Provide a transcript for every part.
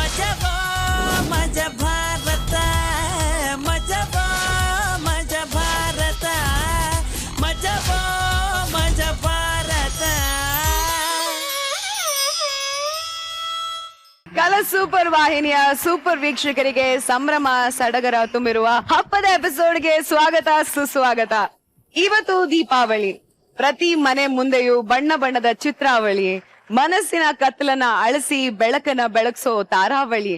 ಮಜಬಾ ಮಜ ಭಾರತ ಮಜಬಾ ಮಜ ಭಾರತ ಮಜಬಾ ಮಜ ಭಾರತ. ಕಲರ್ಸ್ ಸೂಪರ್ ವಾಹಿನಿಯ ಸೂಪರ್ ವೀಕ್ಷಕರಿಗೆ ಸಂಭ್ರಮ ಸಡಗರ ತುಂಬಿರುವ ಹಬ್ಬದ ಎಪಿಸೋಡ್ಗೆ ಸ್ವಾಗತ ಸುಸ್ವಾಗತ. ಇವತ್ತು ದೀಪಾವಳಿ. ಪ್ರತಿ ಮನೆ ಮುಂದೆಯೂ ಬಣ್ಣ ಬಣ್ಣದ ಚಿತ್ರಾವಳಿ, ಮನಸ್ಸಿನ ಕತ್ತಲನ್ನ ಅಳಿಸಿ ಬೆಳಕನ್ನ ಬೆಳಗ್ಸೋ ತಾರಾವಳಿ,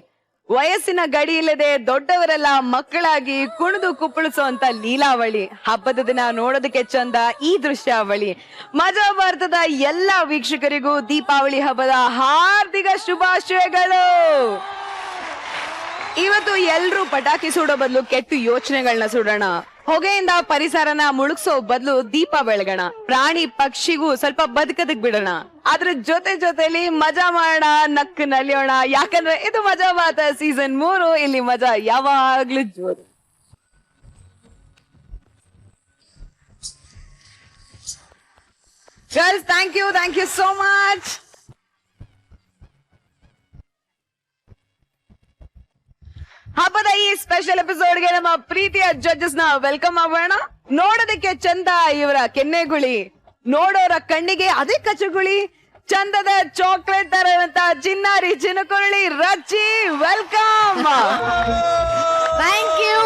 ವಯಸ್ಸಿನ ಗಡಿ ಇಲ್ಲದೆ ದೊಡ್ಡವರೆಲ್ಲ ಮಕ್ಕಳಾಗಿ ಕುಣಿದು ಕುಪ್ಪಳಿಸೋ ಅಂತ ಲೀಲಾವಳಿ. ಹಬ್ಬದ ದಿನ ನೋಡೋದಕ್ಕೆ ಚಂದ ಈ ದೃಶ್ಯಾವಳಿ. ಮಜಾ ಭಾರತದ ಎಲ್ಲಾ ವೀಕ್ಷಕರಿಗೂ ದೀಪಾವಳಿ ಹಬ್ಬದ ಹಾರ್ದಿಕ ಶುಭಾಶಯಗಳು. ಇವತ್ತು ಎಲ್ರೂ ಪಟಾಕಿ ಸುಡೋ ಬದಲು ಕೆಟ್ಟ ಯೋಚನೆಗಳನ್ನ ಸುಡೋಣ. ಹೊಗೆಯಿಂದ ಪರಿಸರನ ಮುಳುಗ್ಸೋ ಬದಲು ದೀಪ ಬೆಳಗೋಣ. ಪ್ರಾಣಿ ಪಕ್ಷಿಗೂ ಸ್ವಲ್ಪ ಬದುಕದಕ್ ಬಿಡೋಣ. ಅದ್ರ ಜೊತೆಲಿ ಮಜಾ ಮಾಡೋಣ, ನಕ್ಕು ನಲಿಯೋಣ. ಯಾಕಂದ್ರೆ ಇದು ಮಜಾ ಭಾರತ ಸೀಸನ್ 3. ಇಲ್ಲಿ ಮಜಾ ಯಾವಾಗ್ಲೂ ಜೋರು. Girls, thank you so much. ಹಬ್ಬದ ಈ ಸ್ಪೆಷಲ್ ಎಪಿಸೋಡ್ಗೆ ನಮ್ಮ ಪ್ರೀತಿಯ ಜಡ್ಜಸ್ ನ ವೆಲ್ಕಮ್ ಮಾಡೋಣ. ನೋಡೋದಕ್ಕೆ ಚಂದ ಇವರ ಕೆನ್ನೆಗುಳಿ, ನೋಡೋರ ಕಣ್ಣಿಗೆ ಅದೇ ಕಚಗುಳಿ. ಚಂದದ ಚಾಕ್ಲೇಟ್ ತರಂತ ಚಿನ್ನಾರಿ ಚಿನುಕುರುಳಿ Rachchi, welcome. Thank you.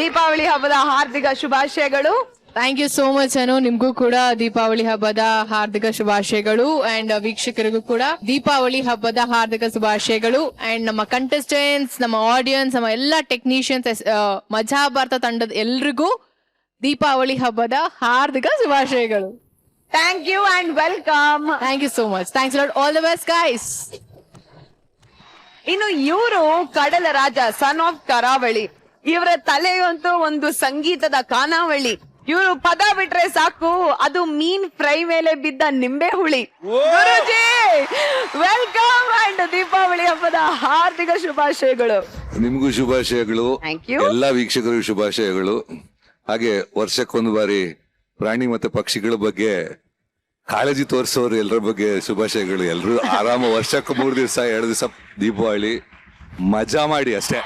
Deepavali ಹಬ್ಬದ ಹಾರ್ದಿಕ ಶುಭಾಶಯಗಳು. Thank you so much Anu. ನಿಮ್ಗೂ ಕೂಡ ದೀಪಾವಳಿ ಹಬ್ಬದ ಹಾರ್ದಿಕ ಶುಭಾಶಯಗಳು. ಅಂಡ್ ವೀಕ್ಷಕರಿಗೂ ಕೂಡ ದೀಪಾವಳಿ ಹಬ್ಬದ ಹಾರ್ದಿಕ ಶುಭಾಶಯಗಳು. ಅಂಡ್ ನಮ್ಮ ಕಂಟೆಸ್ಟೆಂಟ್ಸ್, ನಮ್ಮ ಆಡಿಯನ್ಸ್, ನಮ್ಮ ಎಲ್ಲಾ ಟೆಕ್ನಿಷಿಯನ್ಸ್, ಮಜಾ ಭಾರತ ತಂಡದ ಎಲ್ರಿಗೂ ದೀಪಾವಳಿ ಹಬ್ಬದ ಹಾರ್ದಿಕ ಶುಭಾಶಯಗಳು. Thank you and welcome. Thank you so much. Thanks lot. All the best guys. ಇನ್ನು ಇವರು ಕಡಲ ರಾಜ, ಸನ್ ಆಫ್ ಕರಾವಳಿ. ಇವರ ತಲೆಯಂತೂ ಒಂದು ಸಂಗೀತದ ಖಾನಾವಳಿ. ಇವರು ಪದ ಬಿಟ್ರೆ ಸಾಕು, ಅದು ಮೀನ್ ಫ್ರೈ ಮೇಲೆ ಬಿದ್ದ ನಿಂಬೆ ಹುಳಿ. ಗುರುಜಿ, ವೆಲ್ಕಮ್ ಅಂಡ್ ದೀಪಾವಳಿ ಹಬ್ಬದ ಹಾರ್ದಿಕ ಶುಭಾಶಯಗಳು. ನಿಮ್ಗೂ ಶುಭಾಶಯಗಳು. Thank you. ಎಲ್ಲಾ ವೀಕ್ಷಕರಿಗೂ ಶುಭಾಶಯಗಳು. ಹಾಗೆ ವರ್ಷಕ್ಕೊಂದು ಬಾರಿ ಪ್ರಾಣಿ ಮತ್ತೆ ಪಕ್ಷಿಗಳ ಬಗ್ಗೆ ಕಾಳಜಿ ತೋರಿಸೋರು ಎಲ್ಲರ ಬಗ್ಗೆ ಶುಭಾಶಯಗಳು. ಎಲ್ರು ಆರಾಮ ವರ್ಷಕ್ಕೆ 3 ದಿವಸ 2 ದಿವಸ ದೀಪಾವಳಿ ಮಜಾ ಮಾಡಿ ಅಷ್ಟೇ.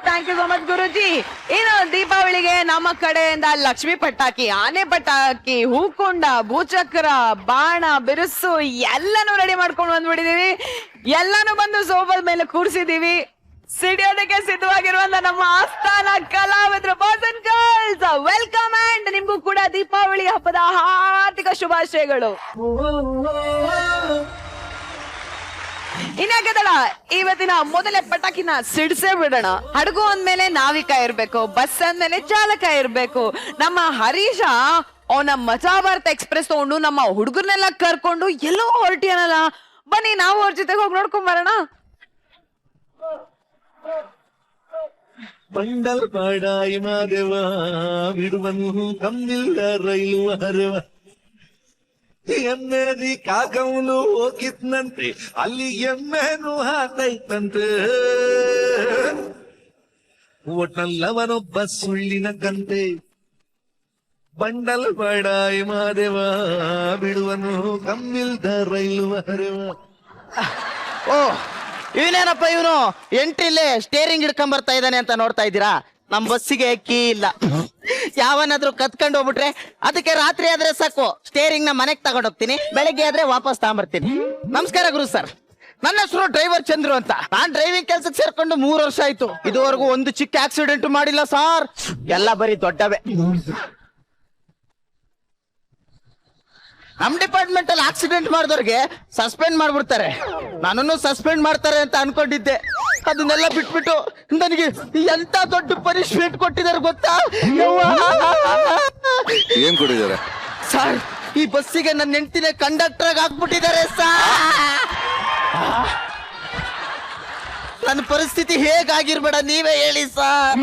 ಥ್ಯಾಂಕ್ ಯು ಸೋ ಮಚ್ ಗುರುಜಿ. ಇನ್ನು ದೀಪಾವಳಿಗೆ ನಮ್ಮ ಕಡೆಯಿಂದ ಲಕ್ಷ್ಮಿ ಪಟಾಕಿ, ಆನೆ ಪಟಾಕಿ, ಹೂಕೊಂಡ, ಭೂಚಕ್ರ, ಬಾಣ, ಬಿರುಸು ಎಲ್ಲಾನು ರೆಡಿ ಮಾಡ್ಕೊಂಡು ಬಂದ್ಬಿಟ್ಟಿದೀವಿ. ಎಲ್ಲಾನು ಬಂದು ಸೋಫಾದ ಮೇಲೆ ಕೂರಿಸಿದೀವಿ. ಸಿಡಿಯೋದಕ್ಕೆ ಸಿದ್ಧವಾಗಿರುವಂತ ನಮ್ಮ ಆಸ್ಥಾನ ಕಲಾವಿದರು, boys and girls, welcome. And ನಿಮ್ಗೂ ಕೂಡ ದೀಪಾವಳಿ ಹಬ್ಬದ ಹಾರ್ದಿಕ ಶುಭಾಶಯಗಳು. ಇನ್ನಾಗದಳ, ಇವತ್ತಿನ ಮೊದಲೇ ಪಟಾಕಿನ ಸಿಡ್ಸೇ ಬಿಡೋಣ. ಹಡಗು ಅಂದ್ಮೇಲೆ ನಾವಿಕ ಇರ್ಬೇಕು, ಬಸ್ ಅಂದ್ಮೇಲೆ ಚಾಲಕ ಇರ್ಬೇಕು. ನಮ್ಮ ಹರೀಶ ಅವನ ಮಜಾ ಭಾರತ ಎಕ್ಸ್ಪ್ರೆಸ್ ತಗೊಂಡು ನಮ್ಮ ಹುಡುಗರ್ನೆಲ್ಲ ಕರ್ಕೊಂಡು ಎಲ್ಲೋ ಹೊರಟಿಯನಲ್ಲ. ಬನ್ನಿ ನಾವು ಅವ್ರ ಜೊತೆಗೆ ಹೋಗಿ ನೋಡ್ಕೊಂಡ್ ಬರೋಣ. ಬಂಡಲ್ ಬಾಡಾಯಿ ಮಾದೇವ ಬಿಡುವನು ಕಮ್ಮಿಲ್ಲ ರೈಲು ಹರವ. ಎಮ್ಮೆದಿ ಕಾಕವನು ಹೋಗಿದ್ನಂತೆ, ಅಲ್ಲಿ ಎಮ್ಮೆನು ಹಾತೈತಂತೆ. ಒಟ್ನಲ್ಲವನೊಬ್ಬ ಸುಳ್ಳಿನ ಕಂತೆ. ಬಂಡಲ್ ಬಾಡಾಯಿ ಮಾದೇವ ಬಿಡುವನು ಕಮ್ಮಿಲ್ದ ರೈಲು ಹರವ. ಓ, ಇವನೇನಪ್ಪ ಇವನು ಎಂಟ್ರಿಲ್ಲೇ ಸ್ಟೇರಿಂಗ್ ಹಿಡ್ಕೊಂಡ್ ಬರ್ತಾ ಇದ್ದಾನೆ ಅಂತ ನೋಡ್ತಾ ಇದ್ದೀರಾ? ನಮ್ ಬಸ್ಸಿಗೆ ಕೀ ಇಲ್ಲ. ಯಾವನಾದ್ರೂ ಕತ್ಕೊಂಡು ಹೋಗ್ಬಿಟ್ರೆ ಅದಕ್ಕೆ ರಾತ್ರಿ ಆದ್ರೆ ಸಾಕು, ಸ್ಟೇರಿಂಗ್ ನ ಮನೆಗ್ ತಗೊಂಡ್ ಹೋಗ್ತೀನಿ, ಬೆಳಗ್ಗೆ ಆದ್ರೆ ವಾಪಸ್ ತಗೊಂಡ್ಬರ್ತೀನಿ. ನಮಸ್ಕಾರ ಗುರು ಸರ್, ನನ್ನ ಹೆಸರು ಡ್ರೈವರ್ ಚಂದ್ರು ಅಂತ. ನಾನ್ ಡ್ರೈವಿಂಗ್ ಕೆಲ್ಸಕ್ಕೆ ಸೇರ್ಕೊಂಡು 3 ವರ್ಷ ಆಯ್ತು. ಇದುವರೆಗೂ ಒಂದು ಚಿಕ್ಕ ಆಕ್ಸಿಡೆಂಟ್ ಮಾಡಿಲ್ಲ ಸಾರ್, ಎಲ್ಲ ಬರೀ ದೊಡ್ಡವೇ. ನಮ್ ಡಿಪಾರ್ಟ್ಮೆಂಟ್ ಅಲ್ಲಿ ಆಕ್ಸಿಡೆಂಟ್ ಮಾಡಿದವ್ರಿಗೆ ಸಸ್ಪೆಂಡ್ ಮಾಡ್ಬಿಡ್ತಾರೆ. ನನ್ನನ್ನು ಸಸ್ಪೆಂಡ್ ಮಾಡ್ತಾರೆ ಅಂತ ಅನ್ಕೊಂಡಿದ್ದೆ. ಅದನ್ನೆಲ್ಲ ಬಿಟ್ಬಿಟ್ಟು ನನಗೆ ಎಂತ ದೊಡ್ಡ ಪನಿಷ್ಮೆಂಟ್ ಕೊಟ್ಟಿದ್ದಾರೆ ಗೊತ್ತಾ? ಏನ್ ಕೊಟ್ಟಿದ್ದಾರೆ ಸರ್? ಈ ಬಸ್ಸಿಗೆ ನನ್ನ ಹೆಂಡತಿನ ಕಂಡಕ್ಟರ್ ಹಾಕ್ಬಿಟ್ಟಿದ್ದಾರೆ ಸರ್. ನನ್ನ ಪರಿಸ್ಥಿತಿ ಹೇಗಾಗಿರ್ಬೇಡ ನೀವೇ ಹೇಳಿ ಸರ್.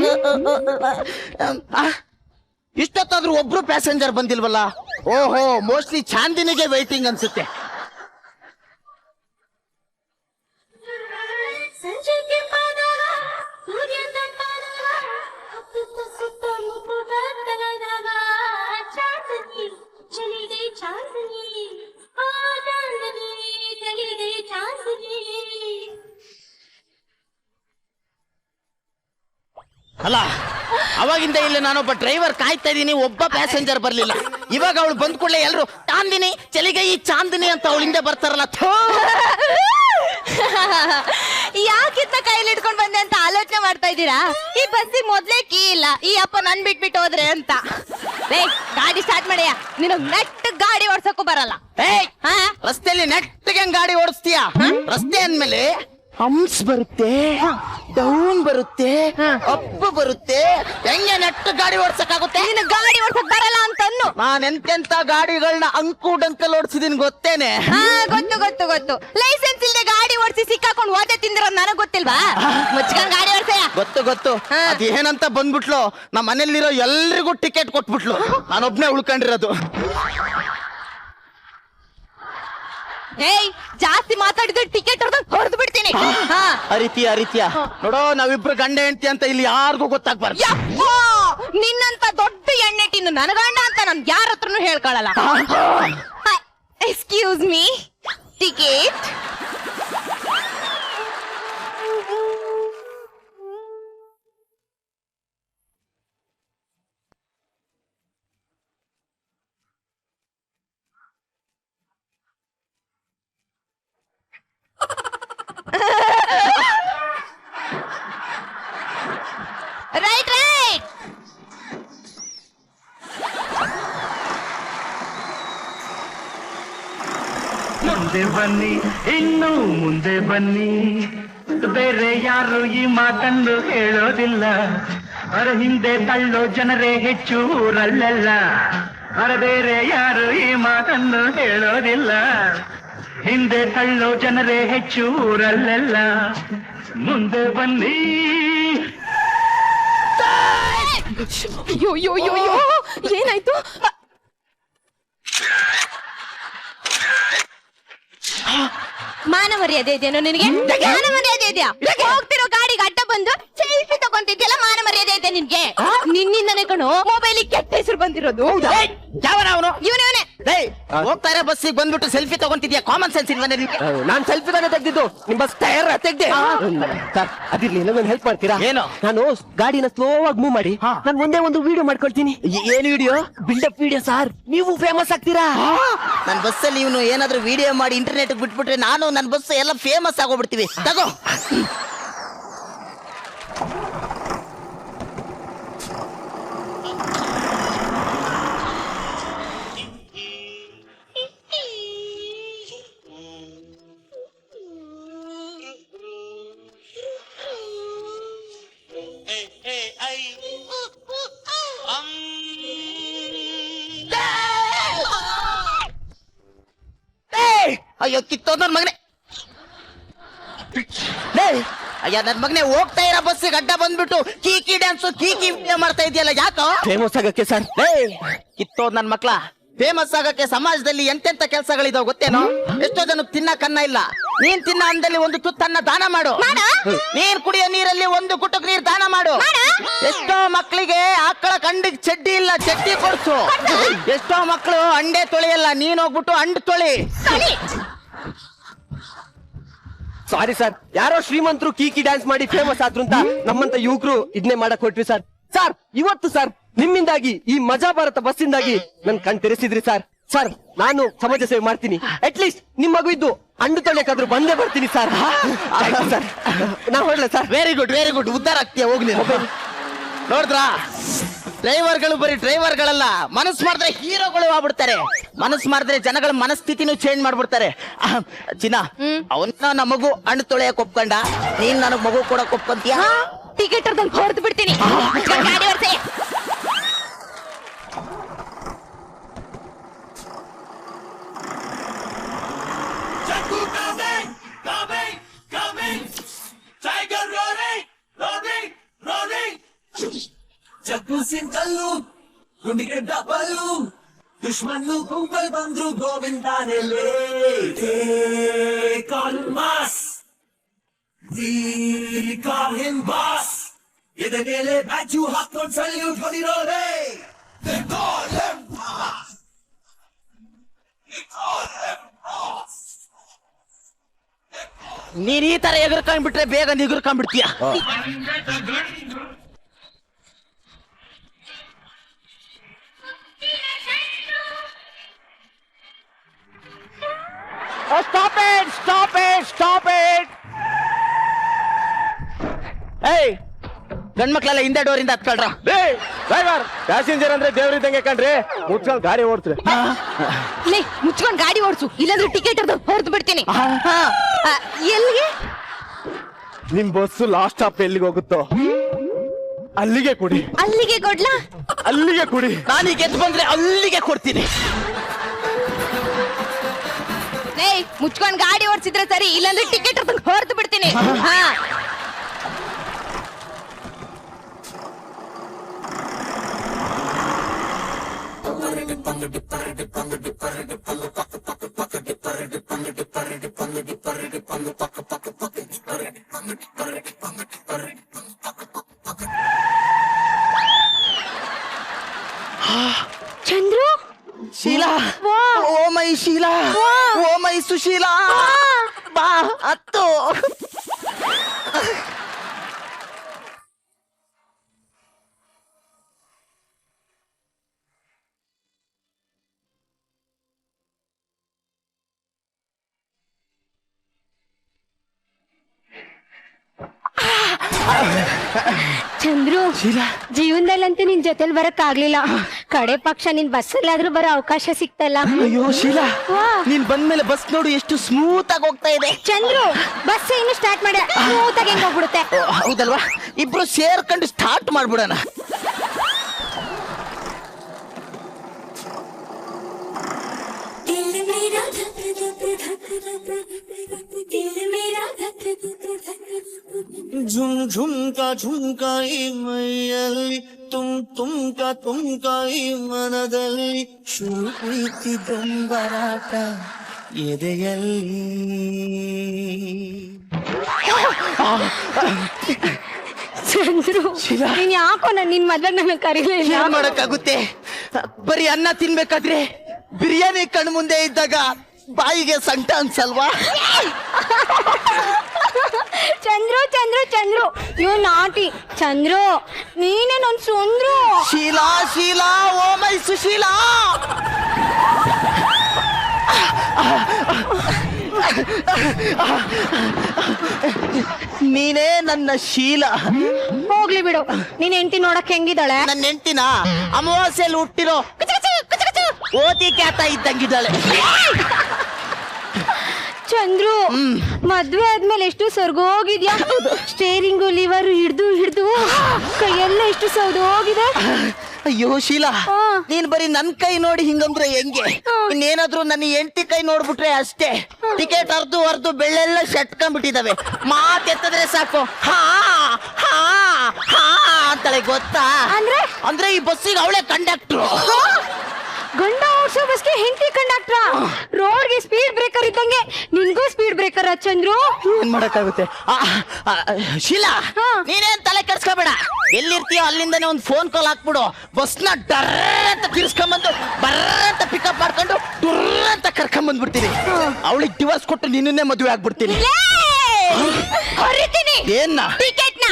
ಇಷ್ಟೊತ್ತಾದ್ರೂ ಒಬ್ರು ಪ್ಯಾಸೆಂಜರ್ ಬಂದಿಲ್ವಲ್ಲ? ಓಹೋ, ಮೋಸ್ಟ್ಲಿ ಚಾಂದಿನಿಗೆ ವೈಟಿಂಗ್ ಅನ್ಸುತ್ತೆ. चली गई चांदनी, चली गई चांदनी. ಅಲ್ಲ ಅವಾಗಿಂದ ಇಲ್ಲಿ ನಾನೊಬ್ಬ ಡ್ರೈವರ್ ಕಾಯ್ತಾ ಇದೀನಿ, ಒಬ್ಬ ಪ್ಯಾಸೆಂಜರ್ ಬರ್ಲಿಲ್ಲ. ಇವಾಗ ಅವಳು ಬಂದ್ ಕೂಡಲೇ ಎಲ್ರು ಚಾಂದಿನಿ ಚಲಿಗೆ ಈ ಚಾಂದಿನಿ ಅಂತ ಅವಳ ಹಿಂದೆ ಬರ್ತಾರಲ್ಲ. ಯಾಕಿಂತ ಕೈಲಿ ಇಟ್ಕೊಂಡ್ ಬಂದೆ ಅಂತ ಆಲೋಚನೆ ಮಾಡ್ತಾ ಇದ್ದೀರಾ? ಈ ಬಸ್ಸಿಗೆ ಮೊದ್ಲೇ ಕೀ ಇಲ್ಲ, ಈ ಅಪ್ಪ ನನ್ ಬಿಟ್ಬಿಟ್ಟು ಹೋದ್ರೆ ಅಂತ. ಗಾಡಿ ಸ್ಟಾರ್ಟ್ ಮಾಡಿಯಾ? ನಿನಗ್ ನೆಟ್ ಗಾಡಿ ಓಡ್ಸಕ್ಕೂ ಬರಲ್ಲ. ರಸ್ತೆಯಲ್ಲಿ ನೆಟ್ಟಿಗೆ ಗಾಡಿ ಓಡಿಸ್ತೀಯ? ರಸ್ತೆ ಅಂದ್ಮೇಲೆ ಹಂಪ್ಸ್ ಬರುತ್ತೆ, ಡೌನ್ ಬರುತ್ತೆ, ಅಪ್ ಬರುತ್ತೆ. ಹೆಂಗೆ ನೆಟ್ ಗಾಡಿ ಓಡ್ಸಕ್ಕಾಗುತ್ತೆ? ನಿನ್ ಗಾಡಿ ಓಡ್ಸಕ್ ಬರಲ್ಲ ಅಂತ ಅನ್ನು. ನಾನ್ ಎಂತೆಂತ ಗಾಡಿಗಳನ್ನ ಅಂಕು ಡಂಕಲ್ ಓಡಿಸಿದೀನಿ ಗೊತ್ತೇನೆ? ಗೊತ್ತು. ಲೈಸೆನ್ಸ್ ಇಲ್ಲದೆ ಗಾಡಿ ಓಡಿಸಿ ಸಿಕ್ಕಾಕೊಂಡು ಓದೆ ತಿಂದಿರೋದು ನನಗ್ ಗೊತ್ತಿಲ್ವಾ? ಮುಚ್ಕೊಂಡ್ ಗಾಡಿ ಓಡ್ಸಯ್ಯ. ಗೊತ್ತು. ಅದೇನಂತ ಬಂದ್ಬಿಟ್ಲು, ನಮ್ಮ ಮನೇಲಿರೋ ಎಲ್ರಿಗೂ ಟಿಕೆಟ್ ಕೊಟ್ಬಿಟ್ಲು, ನಾನೊಬ್ನೇ ಉಳ್ಕೊಂಡಿರೋದು. ಏಯ್, ಜಾಸ್ತಿ ಮಾತಾಡಿದ್ರೆ ಟಿಕೆಟ್ ಹೊಡೆದು ಬಿಡ್ತೀನಿ. ಅರಿತಿಯ ನೋಡೋ, ನಾವಿಬ್ರು ಗಂಡ ಹೆಂಡತಿ ಅಂತ ಇಲ್ಲಿ ಯಾರಿಗೂ ಗೊತ್ತಾಗ್ಬಾರ್ದು. ನಿನ್ನಂತ ದೊಡ್ಡ ಎಣ್ಣೆ ತಿನ್ನು ನನ್ನ ಗಂಡ ಅಂತ ನನ್ ಯಾರ ಹತ್ರನು ಹೇಳ್ಕೊಳಲ್ಲ. Excuse me, ticket. ರೈಟ್. ಮುಂದೆ ಬನ್ನಿ, ಇನ್ನು ಮುಂದೆ ಬನ್ನಿ, ಬೇರೆ ಯಾರು ಈ ಮಾತನ್ನು ಹೇಳೋದಿಲ್ಲ. ಅವರ ಹಿಂದೆ ತಳ್ಳೋ ಜನರೇ ಹೆಚ್ಚು ಊರಲ್ಲೆಲ್ಲ. ಅವರ ಬೇರೆ ಯಾರು ಈ ಮಾತನ್ನು ಹೇಳೋದಿಲ್ಲ. ಹಿಂದೆ ತಳ್ಳೋ ಜನರೇ ಹೆಚ್ಚು ಊರಲ್ಲೆಲ್ಲ. ಮುಂದೆ ಬನ್ನಿ. ಏನಾಯ್ತು? ಮಾನ ಮರ್ಯಾದೆ ಇದೆಯೇನೋ ನಿನಗೆ? ಮಾನ ಮರ್ಯಾದೆ ಇದೆಯಾ? ಹೋಗ್ತಿರೋ ಗಾಡಿಗೆ ಅಡ್ಡ ಬಂದು ಸೆಲ್ಫಿ ತಗೊಂತಿದ್ಯಲ್ಲ, ಮಾನ ಮರ್ಯಾದೆ ಇದೆ ನಿನ್ಗೆ? ನಿನ್ನಿಂದನೇ ಕಣೋ ಮೊಬೈಲ್ ಕೆಟ್ಟ ಹೆಸರು ಬಂದಿರೋದು. ಯಾವನವನು? ಇವನೇ. ಹೋಗ್ತಾ ಇರೋ ಬಸ್ಸಿಗೆ ಬಂದ್ಬಿಟ್ಟು ಸೆಲ್ಫಿ ತಗೊಂತಿದ್ಯಾ? ಕಾಮನ್ ಸೆನ್ಸ್ ಇಲ್ವಾ ನಿಮ್ಗೆ? ನಾನ್ ಸೆಲ್ಫಿ ತಾನೇ ತೆಗ್ದಿದ್ದು, ನಿಮ್ ಬಸ್ ಟೈರ್ ತೆಗ್ದೆ. ಸರ್ ಅದಿರ್ಲಿ, ನಮ್ಮನ್ನ ಹೆಲ್ಪ್ ಮಾಡ್ತೀರಾ? ಏನು? ನಾನು ಗಾಡಿನ ಸ್ಲೋ ಆಗಿ ಮೂವ್ ಮಾಡಿ ನಾನು ಮುಂದೆ ಒಂದು ವಿಡಿಯೋ ಮಾಡ್ಕೊಳ್ತೀನಿ. ಏನ್ ವಿಡಿಯೋ? ಬಿಲ್ಡಪ್ ವಿಡಿಯೋ ಸರ್, ನೀವು ಫೇಮಸ್ ಆಗ್ತೀರಾ. ನನ್ ಬಸ್ಸಲ್ಲಿ ಇವನು ಏನಾದ್ರೂ ವಿಡಿಯೋ ಮಾಡಿ ಇಂಟರ್ನೆಟ್ ಬಿಟ್ಬಿಟ್ರೆ ನಾನು ನನ್ ಬಸ್ ಎಲ್ಲ ಫೇಮಸ್ ಆಗೋಗ್ಬಿಡ್ತೀವಿ. ತಗೋ. ಅಯ್ಯೋ ಕಿತ್ತೋ ನನ್ ಮಗನೇ. ಅಯ್ಯ ನನ್ ಮಗನೇ, ಹೋಗ್ತಾ ಇರೋ ಬಸ್ಸಿಗೆ ಅಡ್ಡ ಬಂದ್ಬಿಟ್ಟು ಕೀಕಿ ಡ್ಯಾನ್ಸ್ ಕೀಕಿ ಮಾಡ್ತಾ ಇದೆಯಲ್ಲ, ಯಾಕೋ? ಫೇಮಸ್ ಆಗಕ್ಕೆ ಸರ್. ಕಿತ್ತೋ ನನ್ ಮಕ್ಳ, ಫೇಮಸ್ ಆಗಕ್ಕೆ ಸಮಾಜದಲ್ಲಿ ಎಂತೆಂತ ಕೆಲಸಗಳಿದಾವ ಗೊತ್ತೇನೋ? ಎಷ್ಟೋ ಜನಕ್ಕೆ ತಿನ್ನಕನ್ನ ಇಲ್ಲ. ನೀನ್ ತಿನ್ನ ಅಂದಲ್ಲಿ ಒಂದು ತುತ್ತನ್ನ ದಾನ ಮಾಡು. ನೀನ್ ಕುಡಿಯೋ ನೀರಲ್ಲಿ ಒಂದು ಗುಟಕ್ ನೀರ್ ದಾನ ಮಾಡು. ಎಷ್ಟೋ ಮಕ್ಕಳಿಗೆ ಆಕಳ ಕಂಡಿಗೆ ಚಡ್ಡಿ ಇಲ್ಲ, ಚಡ್ಡಿ ಕೊಡ್ಸು. ಎಷ್ಟೋ ಮಕ್ಕಳು ಅಂಡೆ ತೊಳೆಯಲ್ಲ, ನೀನ್ ಹೋಗ್ಬಿಟ್ಟು ಅಂಡ್ ತೊಳಿ. ಸಾರಿ ಸರ್, ಯಾರೋ ಶ್ರೀಮಂತರು ಕೀಕಿ ಡ್ಯಾನ್ಸ್ ಮಾಡಿ ಫೇಮಸ್ ಆದ್ರು ಅಂತ ನಮ್ಮಂತ ಯುವಕರು ಇದನ್ನೇ ಮಾಡಕ್ ಹೊಟ್ವಿ ಸರ್. ಸರ್ ಇವತ್ತು ಸರ್ ನಿಮ್ಮಿಂದಾಗಿ, ಈ ಮಜಾ ಭಾರತ ಬಸ್ಸಿಂದಾಗಿ ನನ್ ಕಣ್ ತೆರೆಸಿದ್ರಿ ಸರ್. ಸರ್ ನಾನು ಸಮಾಜ ಸೇವೆ ಮಾಡ್ತೀನಿ, ಅಟ್ ಲೀಸ್ಟ್ ನಿಮ್ ಮಗು ಇದ್ದು ಅಂಡು ತೊಳೆಯಕಾದ್ರೂ ಬಂದೇ ಬರ್ತೀನಿ ಸರ್. ಸರ್ ನಾ ಹೊರಡ್ಲ ಸರ್. ವೆರಿ ಗುಡ್, ಉದ್ದಾರ ಆಗ್ತೀಯ, ಹೋಗ್ಲಿ. ನೋಡಿದ್ರಾ, ಡ್ರೈವರ್ಗಳು ಬರೀ ಡ್ರೈವರ್ಗಳಲ್ಲ, ಮನಸ್ಸು ಮಾಡಿದ್ರೆ ಹೀರೋಗಳು ಆಗ್ಬಿಡ್ತಾರೆ. ಮನಸ್ಸು ಮಾಡಿದ್ರೆ ಜನಗಳ ಮನಸ್ಥಿತಿನೂ ಚೇಂಜ್ ಮಾಡ್ಬಿಡ್ತಾರೆ. ಚಿನ್ನ, ಅವನ್ನ ನಮಗೂ ಹಣ್ಣು ತೊಳೆಯಕ್ ಒಪ್ಕೊಂಡ, ನೀನ್ ನನಗ್ ಮಗು ಕೊಡಕ್ ಒಪ್ಕೊಂತೀಯ? ಟಿಕೆಟ್ ಹೊಡೆದು ಬಿಡ್ತೀನಿ. ಗಾಡಿ ಓಡ್ಸೆ. ಜಗ್ಗು ಸಿಂಗಲ್ಲು, ಗುಂಡಿಗೆ ಡಬಲ್ಲು, ದುಶ್ಮನ್ನು ಗುಂಪಲ್ ಬಂದ್ರು ಗೋವಿಂದಾನೆ ಕಾಲ್ ಮಾಸ್, ಕಾಲ್ ಹಿನ್ ಬಾಸ್, ಎದೆ ಮೇಲೆ ಬ್ಯಾಚು ಹಾಕೊಂಡ್ ಸಲ್ಯೂಟ್ ಹೊಡಿರೋರೆ. ನೀನ್ ಈ ತರ ಎಗರ್ಕೊಂಡ್ಬಿಟ್ರೆ ಬೇಗ ನಿಗರ್ಕೊಂಡ್ಬಿಡ್ತೀಯ. Stop it stop it stop it. ಏಯ್ ಗಂಡ್ಮಕ್ಳೆಲ್ಲ ಹಿಂದೆ ಡೋರಿಂದ ಹತ್ಕೊಳ್ರ. ಡ್ರೈವರ್ ಪ್ಯಾಸೆಂಜರ್ ಅಂದ್ರೆ ದೇವ್ರಿದ್ದಂಗೆ ಕಣ್ರಿ, ಮುಚ್ಕೊಂಡು ಗಾಡಿ ಓಡ್ತೀರಿ. ಲೇ ಮುಚ್ಕೊಂಡ್ ಗಾಡಿ ಓಡಿಸು, ಇಲ್ಲಾಂದ್ರೆ ಟಿಕೆಟ್ ಹೊರತು ಬಿಡ್ತೀನಿ. ಎಲ್ಲಿಗೆ? ನಿಮ್ ಬಸ್ಸು ಲಾಸ್ಟ್ ಸ್ಟಾಪ್ ಎಲ್ಲಿಗೆ ಹೋಗುತ್ತೋ ಅಲ್ಲಿಗೆ ಕೊಡಿ. ಅಲ್ಲಿಗೆ ಕೊಡ್ಲಾ? ಅಲ್ಲಿಗೆ ಕೊಡಿ. ನಾನೀಗ ಎದ್ದು ಬಂದ್ರೆ ಅಲ್ಲಿಗೆ ಕೊಡ್ತೀನಿ. ಲೇ ಮುಚ್ಕೊಂಡ್ ಗಾಡಿ ಓಡಿಸಿದ್ರೆ ಸರಿ, ಇಲ್ಲಾಂದ್ರೆ ಟಿಕೆಟ್ ಹೊರತು ಬಿಡ್ತೀನಿ. ಹಾ ಚಂದ್ರು, ಶೀಲಾ, ಓ ಮೈ ಶೀಲಾ, ಓ ಮೈ ಸುಶೀಲಾ, ಬಾ ಹತ್ತು. ಚಂದ್ರು, ಜೀವನದಲ್ಲಂತೂ ನಿನ್ ಜೊತೆಲಿ ಬರಕ್ ಆಗ್ಲಿಲ್ಲ. ಕಡೆ ಪಕ್ಷ ನಿನ್ ಬಸ್ಸಲ್ಲಾದ್ರೂ ಬರೋ ಅವಕಾಶ ಸಿಕ್ತಲ್ಲ. ಅಯ್ಯೋ ಶೀಲಾ, ನೀನ್ ಬಂದ್ಮೇಲೆ ಬಸ್ ನೋಡು ಎಷ್ಟು ಸ್ಮೂತ್ ಆಗಿ ಹೋಗ್ತಾ ಇದೆ. ಚಂದ್ರು, ಬಸ್ ಇನ್ನು ಸ್ಟಾರ್ಟ್ ಮಾಡಿ ಸ್ಮೂತ್ ಆಗಿ ಹೆಂಗ್ ಹೋಗ್ಬಿಡುತ್ತೆ. ಹೌದಲ್ವಾ, ಇಬ್ರು ಸೇರ್ಕೊಂಡು ಸ್ಟಾರ್ಟ್ ಮಾಡ್ಬಿಡೋಣ. झुम झुमಕಾಯಿ ಮೈಯಲ್ಲಿ ತುಮ್ಕಾಯಿ ಮನದಲ್ಲಿ ಶುರುಕುಳಿತಿ ದೊಂಬರಾಟ ಎದೆಯಲ್ಲಿ. ಚಂದ್ರು, ನೀನ್ ಯಾಕೋ ನಿನ್ ಮದ್ವೆ ನನಗೆ ಕರೀಲಿಲ್ಲ? ಏನ್ ಮಾಡಕ್ಕಾಗುತ್ತೆ, ಬರೀ ಅನ್ನ ತಿನ್ಬೇಕಾದ್ರೆ ಬಿರಿಯಾನಿ ಕಣ್ ಮುಂದೆ ಇದ್ದಾಗ ಬಾಯಿಗೆ ಸಂಟ ಅನ್ಸಲ್ವಾ? Chandru Chandru Chandru, you naughty. ಚಂದ್ರು, ನೀನೇ ನನ್ ಸುಂದ್ರು. ಶೀಲಾ ಶೀಲಾ, ಓ ಮೈ ಸುಶೀಲಾ. ನೀನೇ ನನ್ನ ಶೀಲಾ. ಹೋಗ್ಲಿ ಬಿಡು, ನೀನ್ ಹೆಂಡತಿ ನೋಡಕ್ ಹೆಂಗಿದ್ದಾಳೆ? ನನ್ನ ಹೆಂಡ್ತಿನ ಅಮಾವಾಸ್ಯೆಯಲ್ಲಿ ಹುಟ್ಟಿರೋ ಓದಿ ಕ್ಯಾತ ಇದ್ದಂಗಿದ್ದಾಳೆ. ಚಂದ್ರು, ಮದ್ವೆ ಆದ್ಮೇಲೆ ಎಷ್ಟು ಸ್ವರ್ಗೋಗಿದ್ಯಾ. ಸ್ಟೇರಿಂಗು ಲಿವರ್ ಹಿಡ್ದು ಕೈಯೆಲ್ಲ ಎಷ್ಟು ಸೌದು ಹೋಗಿದೆ. ಅಯ್ಯೋ ಶೀಲಾ, ನೀನ್ ಬರೀ ನನ್ ಕೈ ನೋಡಿ ಹಿಂಗಂದ್ರೆ ಹೆಂಗೆ? ಇನ್ನೇನಾದ್ರೂ ನನ್ನ ಹೆಂಡತಿ ಕೈ ನೋಡ್ಬಿಟ್ರೆ ಅಷ್ಟೇ, ಟಿಕೆಟ್ ಅರ್ದು ಬೆಳ್ಳೆಲ್ಲ ಶಟ್ಕೊಂಡ್ಬಿಟ್ಟಿದಾವೆ. ಮಾತೆತ್ತಿದ್ರೆ ಸಾಕು ಹಾ ಹಾ ಹಾ ಅಂತಾಳೆ, ಗೊತ್ತಾ? ಅಂದ್ರೆ ಈ ಬಸ್ಸಿಗೆ ಅವಳೆ ಕಂಡಕ್ಟ್ರು. ಗಂಡ ಓಡಿಸೋ ಬಸ್ಗೆ ಹೆಂಡತಿ ಕಂಡಕ್ಟ್ರ. ರೋಡ್ಗೆ ಸ್ಪೀಡ್ ಬ್ರೇಕರ್ ಇದ್ದಂಗೆ ನಿನ್ಗೂ ಸ್ಪೀಡ್ ಬ್ರೇಕರ್. ಚಂದ್ರು, ಏನ್ ಮಾಡಕ್ಕಾಗುತ್ತೆ? ಶೀಲಾ, ನೀನೇನ್ ತಲೆ ಕೆಡ್ಸ್ಕೊಬೇಡ. ಎಲ್ಲಿರ್ತೀಯೋ ಅಲ್ಲಿಂದಾನೆ ಒಂದು ಫೋನ್ ಕಾಲ್ ಹಾಕ್ಬಿಡು. ಬಸ್ನ ಡರ್ ಅಂತ ತಿರ್ಸ್ಕೊಂಡ್ಬಂದು ಬರ್ರ ಅಂತ ಪಿಕಪ್ ಮಾಡ್ಕೊಂಡು ಡುರ್ರ ಅಂತ ಕರ್ಕೊಂಡ್ ಬಂದ್ಬಿಡ್ತೀನಿ. ಅವಳಿಗೆ ಡಿವೋರ್ಸ್ ಕೊಟ್ಟು ನಿನ್ನೇ ಮದುವೆ ಆಗ್ಬಿಡ್ತೀನಿ. ಏನ್ನ ಟಿಕೆಟ್ನ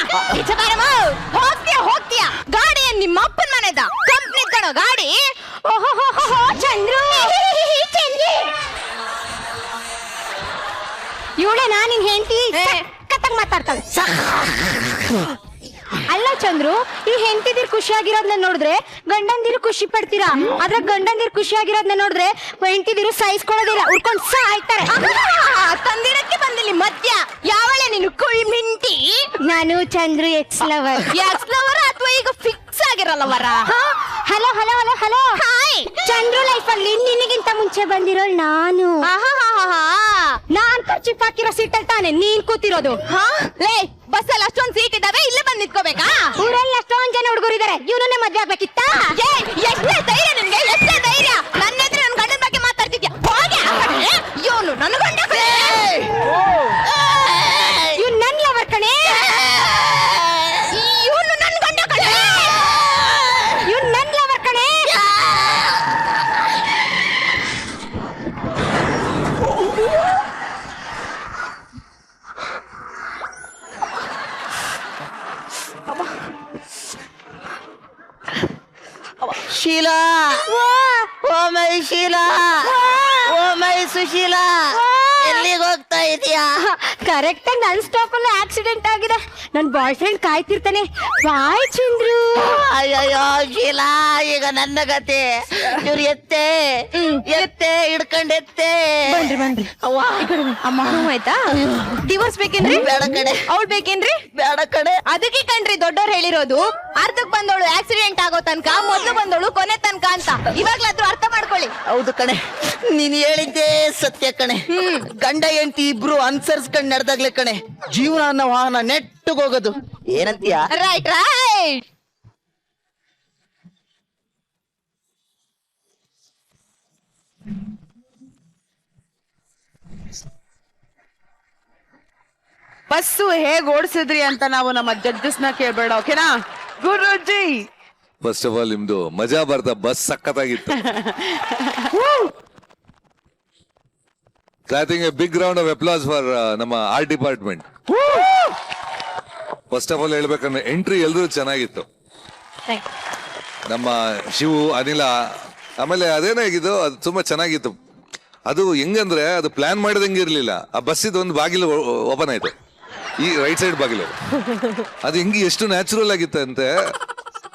ಹೋಗ್ತೀಯಾ? ಗಾಡಿ ನಿಮ್ಮ ಅಪ್ಪನ ಮನೆದ ಕಂಪ್ನಿ ಕಣೋ ಗಾಡಿ. ಚಂದ್ರು, ಇವಳೆ ನಾನಿನ್ ಹೆಂಡತಿ ಕತ್ತಂಗ್ ಮಾತಾಡ್ತಾಳೆ. ಅಲ್ಲ ಚಂದ್ರು, ಈ ಹೆಂಡತಿದಿರ್ ಖುಷಿಯಾಗಿರೋದನ್ನ ನೋಡಿದ್ರೆ ಗಂಡಂದಿರು ಖುಷಿ ಪಡ್ತೀರಾ. ಆದ್ರೆ ಗಂಡಂದಿರು ಖುಷಿಯಾಗಿರೋದನ್ನ ನೋಡಿದ್ರೆ ಹೆಂಡತಿದಿರು ಸಹಿಸ್ಕೊಳ್ಳೋದಿಲ್ಲ, ಉರ್ಕೊಂಡ್ ಸಾಯ್ತಾರೆ. ತಂದಿರಕ್ಕೆ ಬಂದಿಲ್ಲಿ ಮಧ್ಯ ಯಾವಳೆ ನೀನು ಕುಳ್ ಮಿಂಟಿ? ನಾನು Chandru ex lover. Ex lover ಅಥವಾ ಈಗ ಫಿಕ್ಸ್ ಆಗಿರಲ್ಲವರ? Hello hello hello hello, hi. Chandru life ಅಲ್ಲಿ ನಿನಗಿಂತ ಮುಂಚೆ ಬಂದಿರೋಳು ನಾನು. ನಾನ್ ಖರ್ಚಿಪ್ ಹಾಕಿರೋ ಸೀಟಲ್ಲಿ ತಾನೆ ನೀನ್ ಕೂತಿರೋದು. ಲೇ, ಬಸ್ಸಲ್ಲಿ ಅಷ್ಟೊಂದ್ ಸೀಟ್ ಇದ್ದಾವೆ, ಇಲ್ಲೇ ಬಂದ್ ನಿಂತ್ಕೋಬೇಕಾ? ಊರಲ್ಲಿ ಅಷ್ಟೊಂದ್ ಜನ ಹುಡುಗರಿದ್ದಾರೆ, ಇವನನ್ನೇ ಮದ್ವೆ ಆಗ್ಬೇಕಿತ್ತ? ಎಷ್ಟೇ ಧೈರ್ಯ ನಿನ್ಗೆ, ಎಷ್ಟೇ ಧೈರ್ಯ? ನನ್ನ ಎದುರು ನನ್ ಗಂಡನ ಬಗ್ಗೆ ಮಾತಾಡ್ತಿದ್ಯಾ? ಇವನು ನನ್ನ ಗಂಡ ಕಣೆ, ಇವ್ನು ನನ್ ಲವರ್ ಕಣೆ, ಇವನು ನನ್ ಗಂಡ ಕಣೆ, ಇವ್ನು ನನ್ ಲವರ್ ಕಣೆ. ಶೀಲಾ, ಓ ಮೈ ಶೀಲಾ. ಓ ಮೈ ಸುಶೀಲಾ, ಎಲ್ಲಿಗೆ ಹೋಗ್ತಾ ಇದೀಯಾ? ಕರೆಕ್ಟ್ ಆಗಿ ನನ್ ಸ್ಟಾಪ್ ಅಲ್ಲಿ ಆಕ್ಸಿಡೆಂಟ್ ಆಗಿದೆ. ನನ್ ಬಾಯ್ ಫ್ರೆಂಡ್ ಕಾಯ್ತಿರ್ತಾನೆ. ಬಾಯ್ ಚಂದ್ರು. ಅಯ್ಯಯ್ಯೋ ಶೀಲಾ, ಈಗ ನನ್ನ ಗತಿ. ಇವ್ರು ಎತ್ತೆ ಹಿಡ್ಕೊಂಡೆತ್ತೆ. ಬನ್ರಿ ಅವ್ವ, ಅಮ್ಮ ಆಯ್ತಾ? ಡಿವೋರ್ಸ್ ಬೇಕೇನ್ರಿ? ಬೇಡ ಕಡೆ. ಅವಳು ಬೇಕೇನ್ರಿ? ಬೇಡ ಕಡೆ. ಅದಕ್ಕೆ ಕಣ್ರಿ ದೊಡ್ಡವ್ರು ಹೇಳಿರೋದು, ಅರ್ಧಕ್ ಬಂದವಳು ಆಕ್ಸಿಡೆಂಟ್ ಆಗೋ ತನಕ, ಮೊದ್ಲು ಬಂದವಳು ಕೊನೆ ತನಕ ಅಂತ. ಇವಾಗ್ಲಾದ್ರೂ ಅರ್ಥ ಮಾಡ್ಕೊಳ್ಳಿ. ಹೌದು ಕಣೆ, ನೀನ್ ಹೇಳಿದ್ದೇ ಸತ್ಯ ಕಣೆ. ಗಂಡ ಹೆಂಡತಿ ಇಬ್ರು ಅನ್ಸರ್ಸ್ಕೊಂಡ್ ನಡೆದಾಗ್ಲೆ ಕಣೆ ಜೀವನ ಅನ್ನೋ ವಾಹನ ನೆಟ್ಟಗೋಗೋದು. ಏನಂತೀಯ? ರೈಟ್. ಬಸ್ಸು ಹೇಗ್ ಓಡಿಸಿದ್ರಿ ಅಂತ ನಾವು ನಮ್ಮ ಜಡ್ಜಸ್ ನ ಕೇಳ್ಬೇಡ, ಓಕೆನಾ? ಗುರುಜಿ, ಫಸ್ಟ್ ಆಫ್ ಆಲ್ ನಿಮ್ದು ಮಜಾ ಭಾರತ ಬಸ್ ಸಖತ್ತಾಗಿತ್ತು. I think a big round of applause for ನಮ್ಮ art department. First of all ಹೇಳ್ಬೇಕಂದ್ರೆ ಎಂಟ್ರಿ ಎಲ್ರೂ ಚೆನ್ನಾಗಿತ್ತು. ನಮ್ಮ ಶಿವು, ಅನಿಲ, ಆಮೇಲೆ ಅದೇನಾಗಿದ್ದು ಅದು ತುಂಬಾ ಚೆನ್ನಾಗಿತ್ತು. ಅದು ಹೆಂಗಂದ್ರೆ ಅದು ಪ್ಲಾನ್ ಮಾಡಿದಂಗೆ ಇರ್ಲಿಲ್ಲ. ಆ ಬಸ್ಸಿದ ಒಂದು ಬಾಗಿಲು ಓಪನ್ ಆಯ್ತು, ಈ ರೈಟ್ ಸೈಡ್ ಬಾಗಿಲು. ಅದು ಹೆಂಗೆ ಎಷ್ಟು ನ್ಯಾಚುರಲ್ ಆಗಿತ್ತಂತೆ.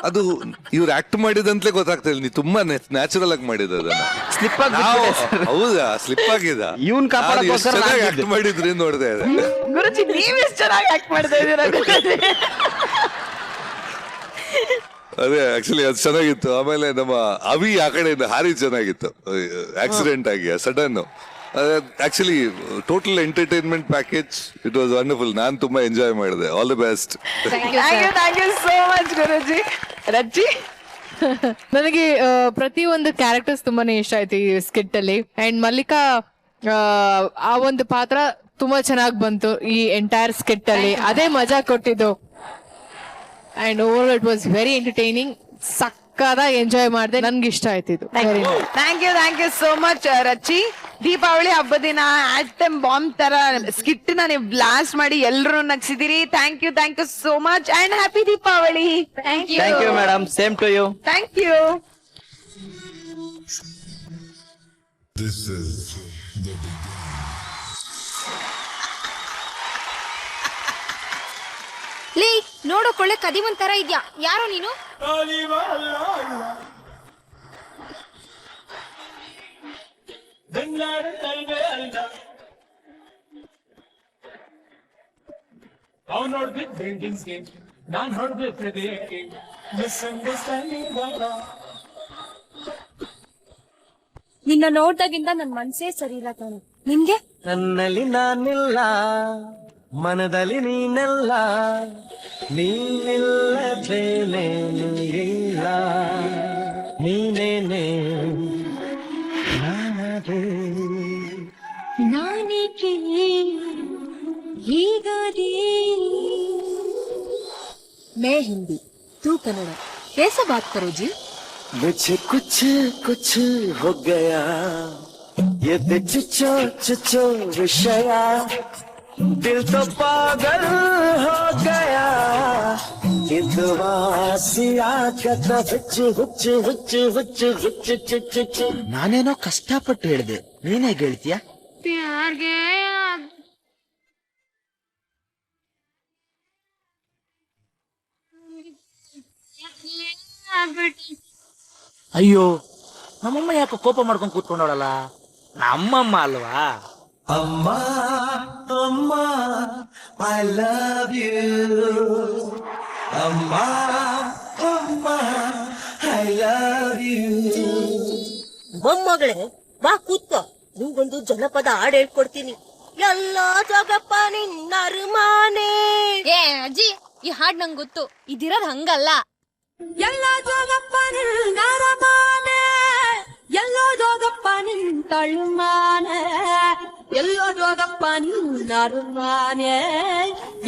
ಅದು ಇವ್ರು ಆಕ್ಟ್ ಮಾಡಿದಂತಲೇ ಗೊತ್ತಾಗ್ತಾ ಇಲ್ಲ. ನೀವು ತುಂಬಾ ನ್ಯಾಚುರಲ್ ಆಗಿ ಮಾಡಿದ ಅದನ್ನ. ಹೌದಾ, ಸ್ಲಿಪ್ ಆಗಿದ. ಚೆನ್ನಾಗಿ ಆಕ್ಟ್ ಮಾಡಿದ್ರಿ ನೋಡಿದೆ. ಗುರುಜಿ ನೀವ್ ಎಷ್ಟು ಚೆನ್ನಾಗಿ ಆಕ್ಟ್ ಮಾಡ್ತಾ ಇದೀರ ಗುರುಜಿ. ಅದೇ ಆಕ್ಚುಲಿ ಅದು ಚೆನ್ನಾಗಿತ್ತು. ಆಮೇಲೆ ನಮ್ಮ ಅವಿ ಆ ಕಡೆಯಿಂದ ಹಾರಿ ಚೆನ್ನಾಗಿತ್ತು. ಆಕ್ಸಿಡೆಂಟ್ ಆಗಿ sudden. Actually total entertainment package. It was wonderful. ನಾನ್ ತುಂಬಾ ಎಂಜಾಯ್ ಮಾಡಿದೆ. All the best. Thank you so much Guruji. Rajji, ನನಗೆ ಪ್ರತಿಯೊಂದು ಕ್ಯಾರೆಕ್ಟರ್ಸ್ ತುಂಬಾನೇ ಇಷ್ಟ ಆಯ್ತು ಈ ಸ್ಕಿಟ್ ಅಲ್ಲಿ. ಅಂಡ್ ಮಲ್ಲಿಕಾ ಆ ಒಂದು ಪಾತ್ರ ತುಂಬಾ ಚೆನ್ನಾಗಿ ಬಂತು ಈ ಎಂಟೈರ್ ಸ್ಕಿಟ್ ಅಲ್ಲಿ. ಅದೇ ಮಜಾ ಕೊಟ್ಟಿದ್ದು. And over it was very entertaining. ಸಕ್ಕದ ಎಂಜಾಯ್ ಮಾಡಿದೆ. ನನ್ಗೆ ಇಷ್ಟ ಆಯ್ತು ಇದು. Thank you so much Rachchi. Deepavali ಹಬ್ಬದ ದಿನ ಆಟಮ್ ಬಾಂಬ್ ತರ ಸ್ಕಿಟ್ ನ ನೀವು ಬ್ಲಾಸ್ಟ್ ಮಾಡಿ ಎಲ್ರು ನಗ್ಸಿದಿರಿ. Thank you so much and happy Deepavali. Thank you madam. Same to you. Thank you. ಲೇ ನೋಡೋ ಕೊಳ್ಳೆ ಕದಿಮನ್ ತರ ಇದ್ಯಾ? ಯಾರೋ ನೀನು? ಅವ್ನು ನೋಡ್ಬಿಟ್ಟು ಬಿಲ್ಡಿಂಗ್ಸ್ಗೆ, ನಾನ್ ನೋಡ್ಬೇಕು ಹೃದಯಕ್ಕೆ. ಮಿಸ್ಅಂಡರ್ಸ್ಟ್ಯಾಂಡಿಂಗ್ ಬೇಡ. ನಿನ್ನ ನೋಡ್ದಾಗಿಂದ ನನ್ ಮನ್ಸೇ ಸರಿ ಇಲ್ಲ ಕಣೆ. ನಿನ್ಗೆ? ನನ್ನಲ್ಲಿ ನಾನಿಲ್ಲ, ಮನದಲ್ಲಿ ನೀನೆಲ್ಲ, ನೀನಿಲ್ಲದೇನೇನು ಇಲ್ಲ, ನೀನೇನೆ ನಾನೇ. ನಾನೇಕೆ ಹೀಗಾದೆ? मैं हिंदी, तू कन्नड़. कैसा बात करो जी? मुझे कुछ कुछ हो गया, ये चुचो चुचो विषया, दिल तो पागल हो गया, ನಾನೇನೋ ಕಷ್ಟಪಟ್ಟು ಹೇಳಿದೆ, ನೀನೇ ಹೇಳ್ತೀಯ? ಅಯ್ಯೋ, ನಮ್ಮಮ್ಮ ಯಾಕೆ ಕೋಪ ಮಾಡ್ಕೊಂಡು ಕೂತ್ಕೊಂಡವಳಲ್ಲ? ನಮ್ಮಮ್ಮ ಅಲ್ವಾ? ಅಮ್ಮ ಅಮ್ಮ ಐ ಲವ್ ಯು, ಅಮ್ಮ ಅಮ್ಮ ಐ ಲವ್ ಯು. ಮೊಮ್ಮಗಳೇ ಬಾ ಕೂತ್ಕೋ, ನಿಂಗೊಂದು ಜನಪದ ಹಾಡು ಹೇಳ್ಕೊಡ್ತೀನಿ. ಎಲ್ಲ ಜಗಪ್ಪ ನಿನ್ನ ಅರಮಾನೆ. ಏ ಅಜ್ಜಿ, ಈ ಹಾಡ್ ನಂಗೆ ಗೊತ್ತು. ಇದಿರೋದ್ ಹಂಗಲ್ಲ. ಎಲ್ಲ ಜೋಗಪ್ಪ ನಿನ್ನ ಅರಮಾನೆ, ಎಲ್ಲೋ ಜೋಗಪ್ಪ ನಿನ್ನ ತಳುಮಾನೆ, ಎಲ್ಲೋ ಜೋಗಪ್ಪ ನಿನ್ನ ಅರಮಾನೆ,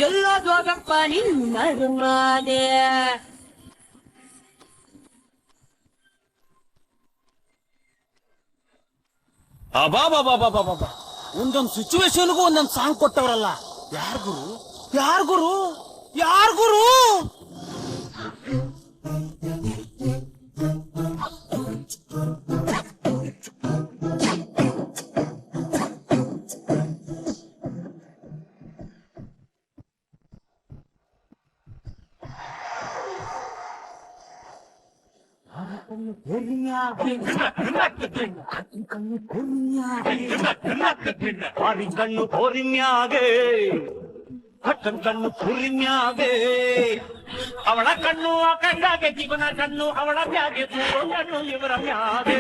ಎಲ್ಲೋ ಜೋಗಪ್ಪ ನಿನ್ನ ಅರಮಾನೆ. ಅಬಾಬಾಬಾಬಾಬಾಬಾ, ಒಂದೊಂದು ಸಿಚುವೇಶನ್ಗೂ ಒಂದೊಂದು ಸಾಂಗ್ ಕೊಟ್ಟವ್ರಲ್ಲ. ಯಾರ್ ಗುರು, ಯಾರ್ ಗುರು, ಯಾರ್ ಗುರು? ಕಣ್ಣು ಕೋರಿನ್ಯಾಗೆ ಹಟ್ಟನ್ ಕಣ್ಣು ಕುರಿನ್ಯಾಗೆ ಅವಳ ಕಣ್ಣು ಆ ಕಣ್ಣಾಗೆ ಜೀವನ ಕಣ್ಣು ಅವಳ ಮ್ಯಾಗೆ ಕಣ್ಣು ಇವರ ಮ್ಯಾಗೆ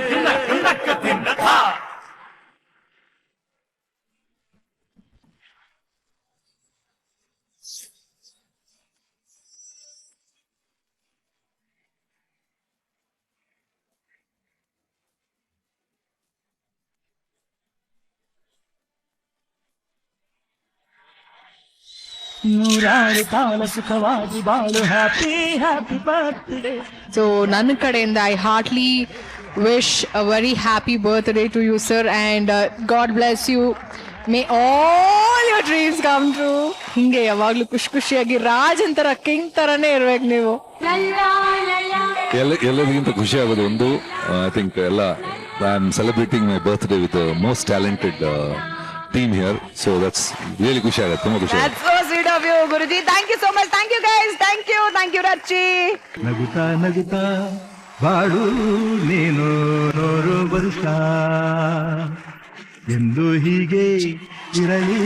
ನೂರಾರು ಕಾಲ ಸುಖವಾಗಿ ಬಾಳು ಹ್ಯಾಪಿ ಹ್ಯಾಪಿ ಬರ್ತ್ಡೇ. ಸೊ ನನ್ನ ಕಡೆಯಿಂದ I heartly wish a very happy birthday to you sir and God bless you. May all your dreams come true. ಹಿಂಗೆ ಯಾವಾಗ್ಲೂ ಖುಷಿ ಖುಷಿಯಾಗಿ ರಾಜನ್ ತರ ಕಿಂಗ್ ತರನೇ ಇರ್ಬೇಕು ನೀವು. ಎಲ್ಲರಿಗಿಂತ ಖುಷಿ ಆಗೋದು ಒಂದು, ಐ ಥಿಂಕ್ ಎಲ್ಲ I am celebrating my birthday with most talented team here, so that's really ಖುಷಿ ಆಗುತ್ತೆ, ತುಂಬಾ ಖುಷಿ ಆಗುತ್ತೆ. That's so sweet of you, Guruji. Thank you so much. Thank you guys. Thank you, Rachi. ನಗುತ್ತಾ ನಗುತ್ತಾ ಬಾಳು ನೀನು 100 ವರ್ಷ ಎಂದು ಹೀಗೆ ಇರಲಿ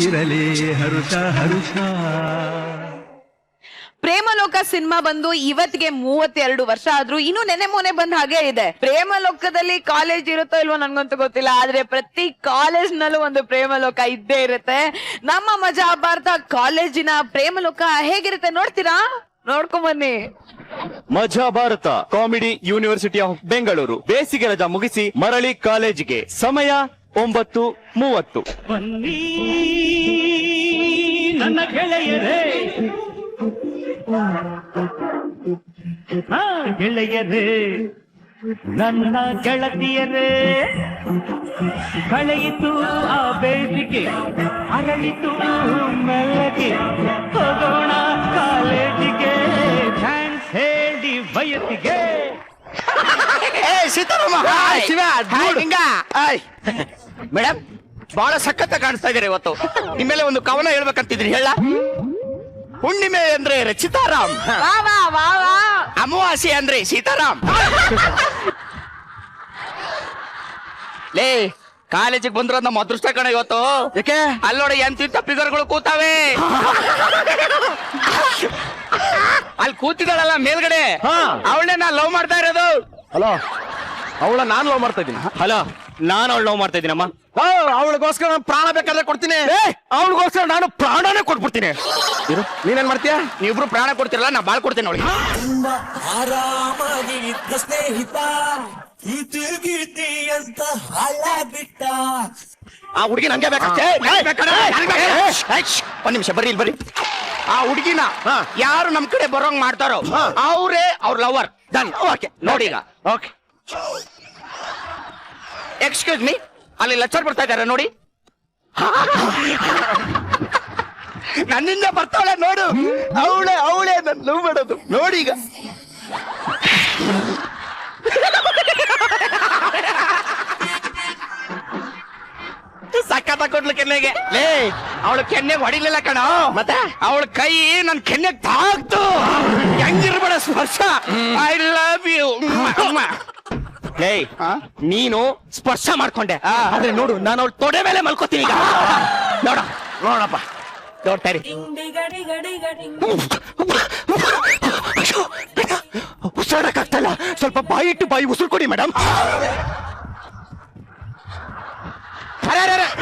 ಇರಲಿ ಹರುಷ ಹರುಷ. ಪ್ರೇಮಲೋಕ ಸಿನಿಮಾ ಬಂದು ಇವತ್ತಿಗೆ 32 ವರ್ಷ ಆದ್ರೂ ಇನ್ನು ನೆನೆ ಮೊನೆ ಬಂದ ಹಾಗೆ ಇದೆ. ಪ್ರೇಮಲೋಕದಲ್ಲಿ ಕಾಲೇಜ್ ಇರುತ್ತೋ ಇಲ್ವೋ ನನ್ಗಂತೂ ಗೊತ್ತಿಲ್ಲ, ಆದ್ರೆ ಪ್ರತಿ ಕಾಲೇಜ್ ನಲ್ಲೂ ಒಂದು ಪ್ರೇಮಲೋಕ ಇದ್ದೇ ಇರುತ್ತೆ. ನಮ್ಮ ಮಜಾ ಭಾರತ ಕಾಲೇಜಿನ ಪ್ರೇಮಲೋಕ ಹೇಗಿರುತ್ತೆ ನೋಡ್ತೀರಾ? ನೋಡ್ಕೊಂಡ್ ಬನ್ನಿ. ಮಜಾ Bharat comedy university of Bengaluru ಬೇಸಿಗೆ ರಜಾ ಮುಗಿಸಿ ಮರಳಿ ಕಾಲೇಜಿಗೆ. ಸಮಯ 9:30. ಬನ್ನಿ ನನ್ನ ಗೆಳೆಯರೇ, ಗೆಳೆಯರೇ ನನ್ನ ಗೆಳತಿಯರೇ, ಕಳೆಯಿತು ಆ ಬೇಸಿಗೆ ಅರಳಿತು ಮೆಲ್ಲಗೆ, ಹೋಗೋಣ ಕಾಲೇಜಿಗೆ ಥ್ಯಾಂಕ್ಸ್ ಹೇಳಿ ವಯಸ್ಸಿಗೆ. ಮೇಡಮ್ ಬಹಳ ಸಖತ್ತ ಕಾಣಿಸ್ತಾ ಇದ್ದೀರಿ ಇವತ್ತು. ನಿಮ್ಮೇಲೆ ಒಂದು ಕವನ ಹೇಳ್ಬೇಕಂತಿದ್ರಿ, ಹೇಳ. ಹುಣ್ಣಿಮೆ ಅಂದ್ರೆ ರಚಿತಾರಾಮ್, ವಾ ವಾ ವಾ ವಾ. ಅಮಾವಾಸ್ಯೆ ಅಂದ್ರೆ ಸೀತಾರಾಮ್. ಲೇ ಕಾಲೇಜಿಗೆ ಬಂದಿರೋದು ನಮ್ಮ ಅದೃಷ್ಟ ಕಣ ಇವತ್ತು. ಯಾಕೆ ಅಲ್ಲೋಡ ಎಂತಿಂತ ಫಿಗರ್ಗಳು ಕೂತಾವೆ. ಅಲ್ಲಿ ಕೂತಿದ್ದಾಳಲ್ಲ ಮೇಲ್ಗಡೆ, ಅವಳನ್ನೇ ನಾ ಲವ್ ಮಾಡ್ತಾ ಇರೋದು. ಹಲೋ, ಅವಳ ನಾನು ಲವ್ ಮಾಡ್ತಾ ಇದ್ದೀನಿ. ಹಲೋ, ನಾನು ಅವಳು ಲವ್ ಮಾಡ್ತಾ ಇದ್ದೀನಮ್ಮ. ಅವಳಿಗೋಸ್ಕರ ನಾನು ಪ್ರಾಣ ಬೇಕಾದ್ರೆ ಕೊಡ್ತೀನಿ. ಅವಳಿಗೋಸ್ಕರ ನಾನು ಪ್ರಾಣನೇ ಕೊಟ್ಬಿಡ್ತೀನಿ. ನೀನೇನ್ ಮಾಡ್ತೀಯ? ನೀವಿಬ್ರು ಪ್ರಾಣ ಕೊಡ್ತಿರಲ್ಲ, ನಾ ಬಾಳ್ ಕೊಡ್ತೀನಿ ಅವಳಿಗೆ. ತುಂಬಾ ಆರಾಮಾಗಿ ಇದ್ದ ಸ್ನೇಹಿತ ಗೀತಿ ಅಂತ ಹಾಳಾಗ್ಬಿಟ್ಟ. ಆ ಹುಡುಗಿ ನಂಗೆ ಬೇಕಷ್ಟೇ. ಒಂದ್ ನಿಮಿಷ ಬರ್ರಿ, ಇಲ್ಲಿ ಬರ್ರಿ. ಆ ಹುಡುಗಿನ ಯಾರು ನಮ್ ಕಡೆ ಬರೋಂಗ್ ಮಾಡ್ತಾರೋ ಅವರೇ ಅವ್ರ ಲವರ್. ಡನ್. ಓಕೆ, ನೋಡಿ ಈಗ. ಓಕೆ, ಎಕ್ಸ್ಕ್ಯೂಸ್ ಮೀ, ಅಲ್ಲಿ ಲೆಕ್ಚರ್ ಬರ್ತಾ ಇದ್ದಾರೆ ನೋಡಿ. ನನ್ನಿಂದ ಬರ್ತಾಳೆ ನೋಡು. ಅವಳೇ ನನ್ ಲವ್ ಮಾಡೋದು ನೋಡಿ ಈಗ. ಸಕ್ಕತ್ತ ಕೊಡ್ಲು ಕೆನ್ನೆಗೆ. ಲೇ ಅವಳು ಕೆನ್ನೆಗೆ ಹೊಡಿಲಿಲ್ಲ ಕಣ, ಮತ್ತೆ ಅವಳ ಕೈ ನನ್ ಕೆನ್ನೆಗೆ ತಾಕ್ತು. ಹೆಂಗಿರ್ಬೇಡ ಸ್ಪರ್ಶ. I love you. ಲೇ ನೀನು ಸ್ಪರ್ಶ ಮಾಡ್ಕೊಂಡೆ, ಆದ್ರೆ ನೋಡು ನಾನು ಅವಳು ತೊಡೆ ಮೇಲೆ ಮಲ್ಕೋತೀನಿ ಈಗ. ನೋಡಪ್ಪ, ನೋಡ್ತಾರಿ. ಉಸಿರಾಡಕ್ಕಾಗ್ತಲ್ಲ, ಸ್ವಲ್ಪ ಬಾಯಿ ಇಟ್ಟು ಬಾಯಿ ಉಸಿರು ಕೊಡಿ ಮೇಡಮ್.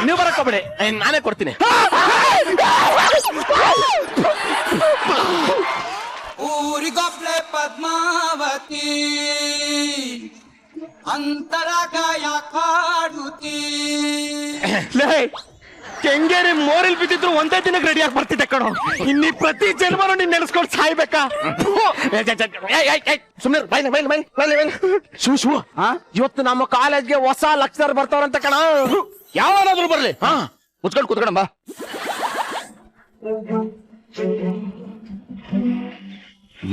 ನೀವು ಬರಕೋಬೇಡಿ, ನಾನೇ ಕೊಡ್ತೀನಿ. ಊರಿಗೊಬ್ಳೆ ಪದ್ಮಾವತಿ ಅಂತರಗಾಯ ಕಾಡುತ್ತಿ. ಕೆಂಗೇರಿ ಮೋರಿಲ್ ಬಿದ್ದಿದ್ರು ಒಂದೇ ದಿನಕ್ಕೆ ರೆಡಿ ಆಗಿ ಬರ್ತಿದ್ದೆ ಕಣೋ. ಇನ್ನಿ ಪ್ರತಿ ಜನ್ಮನು ನೀನ್ ನೆನೆಸ್ಕೊಂಡು ಸಾಯ್ಬೇಕಾ? ಶೂ ಇವತ್ತು ನಮ್ಮ ಕಾಲೇಜ್ಗೆ ಹೊಸ ಲೆಕ್ಚರರ್ ಬರ್ತಾರಂತ ಕಣ. ಯಾವನಾದ್ರೂ ಬರ್ಲಿ, ಮುಚ್ಕೊಂಡು ಕೂತ್ಕೊಂಡಂಬ.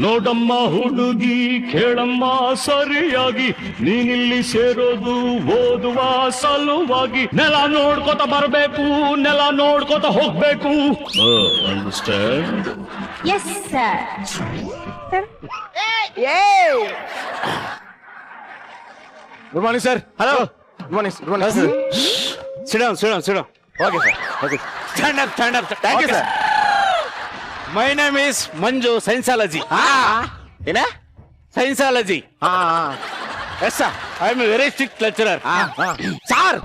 ನೋಡಮ್ಮ ಹುಡುಗಿ ಕೇಳಮ್ಮ ಸರಿಯಾಗಿ, ನೀನಿಲ್ಲಿ ಸೇರೋದು ಓದುವ ಸಲುವಾಗಿ. ನೆಲ ನೋಡ್ಕೋತ ಬರಬೇಕು, ನೆಲ ನೋಡ್ಕೋತ ಹೋಗ್ಬೇಕು. Understand? Yes sir. Good morning sir. Hello, good morning. Good morning. Sit down. Okay sir. Okay, stand up. Thank you sir. My name is Manju, ಸೈನ್ಸಾಲಜಿ. ಏನ ಸೈನ್ಸಾಲಜಿ? Yes sir, I am a very strict lecturer. Sir,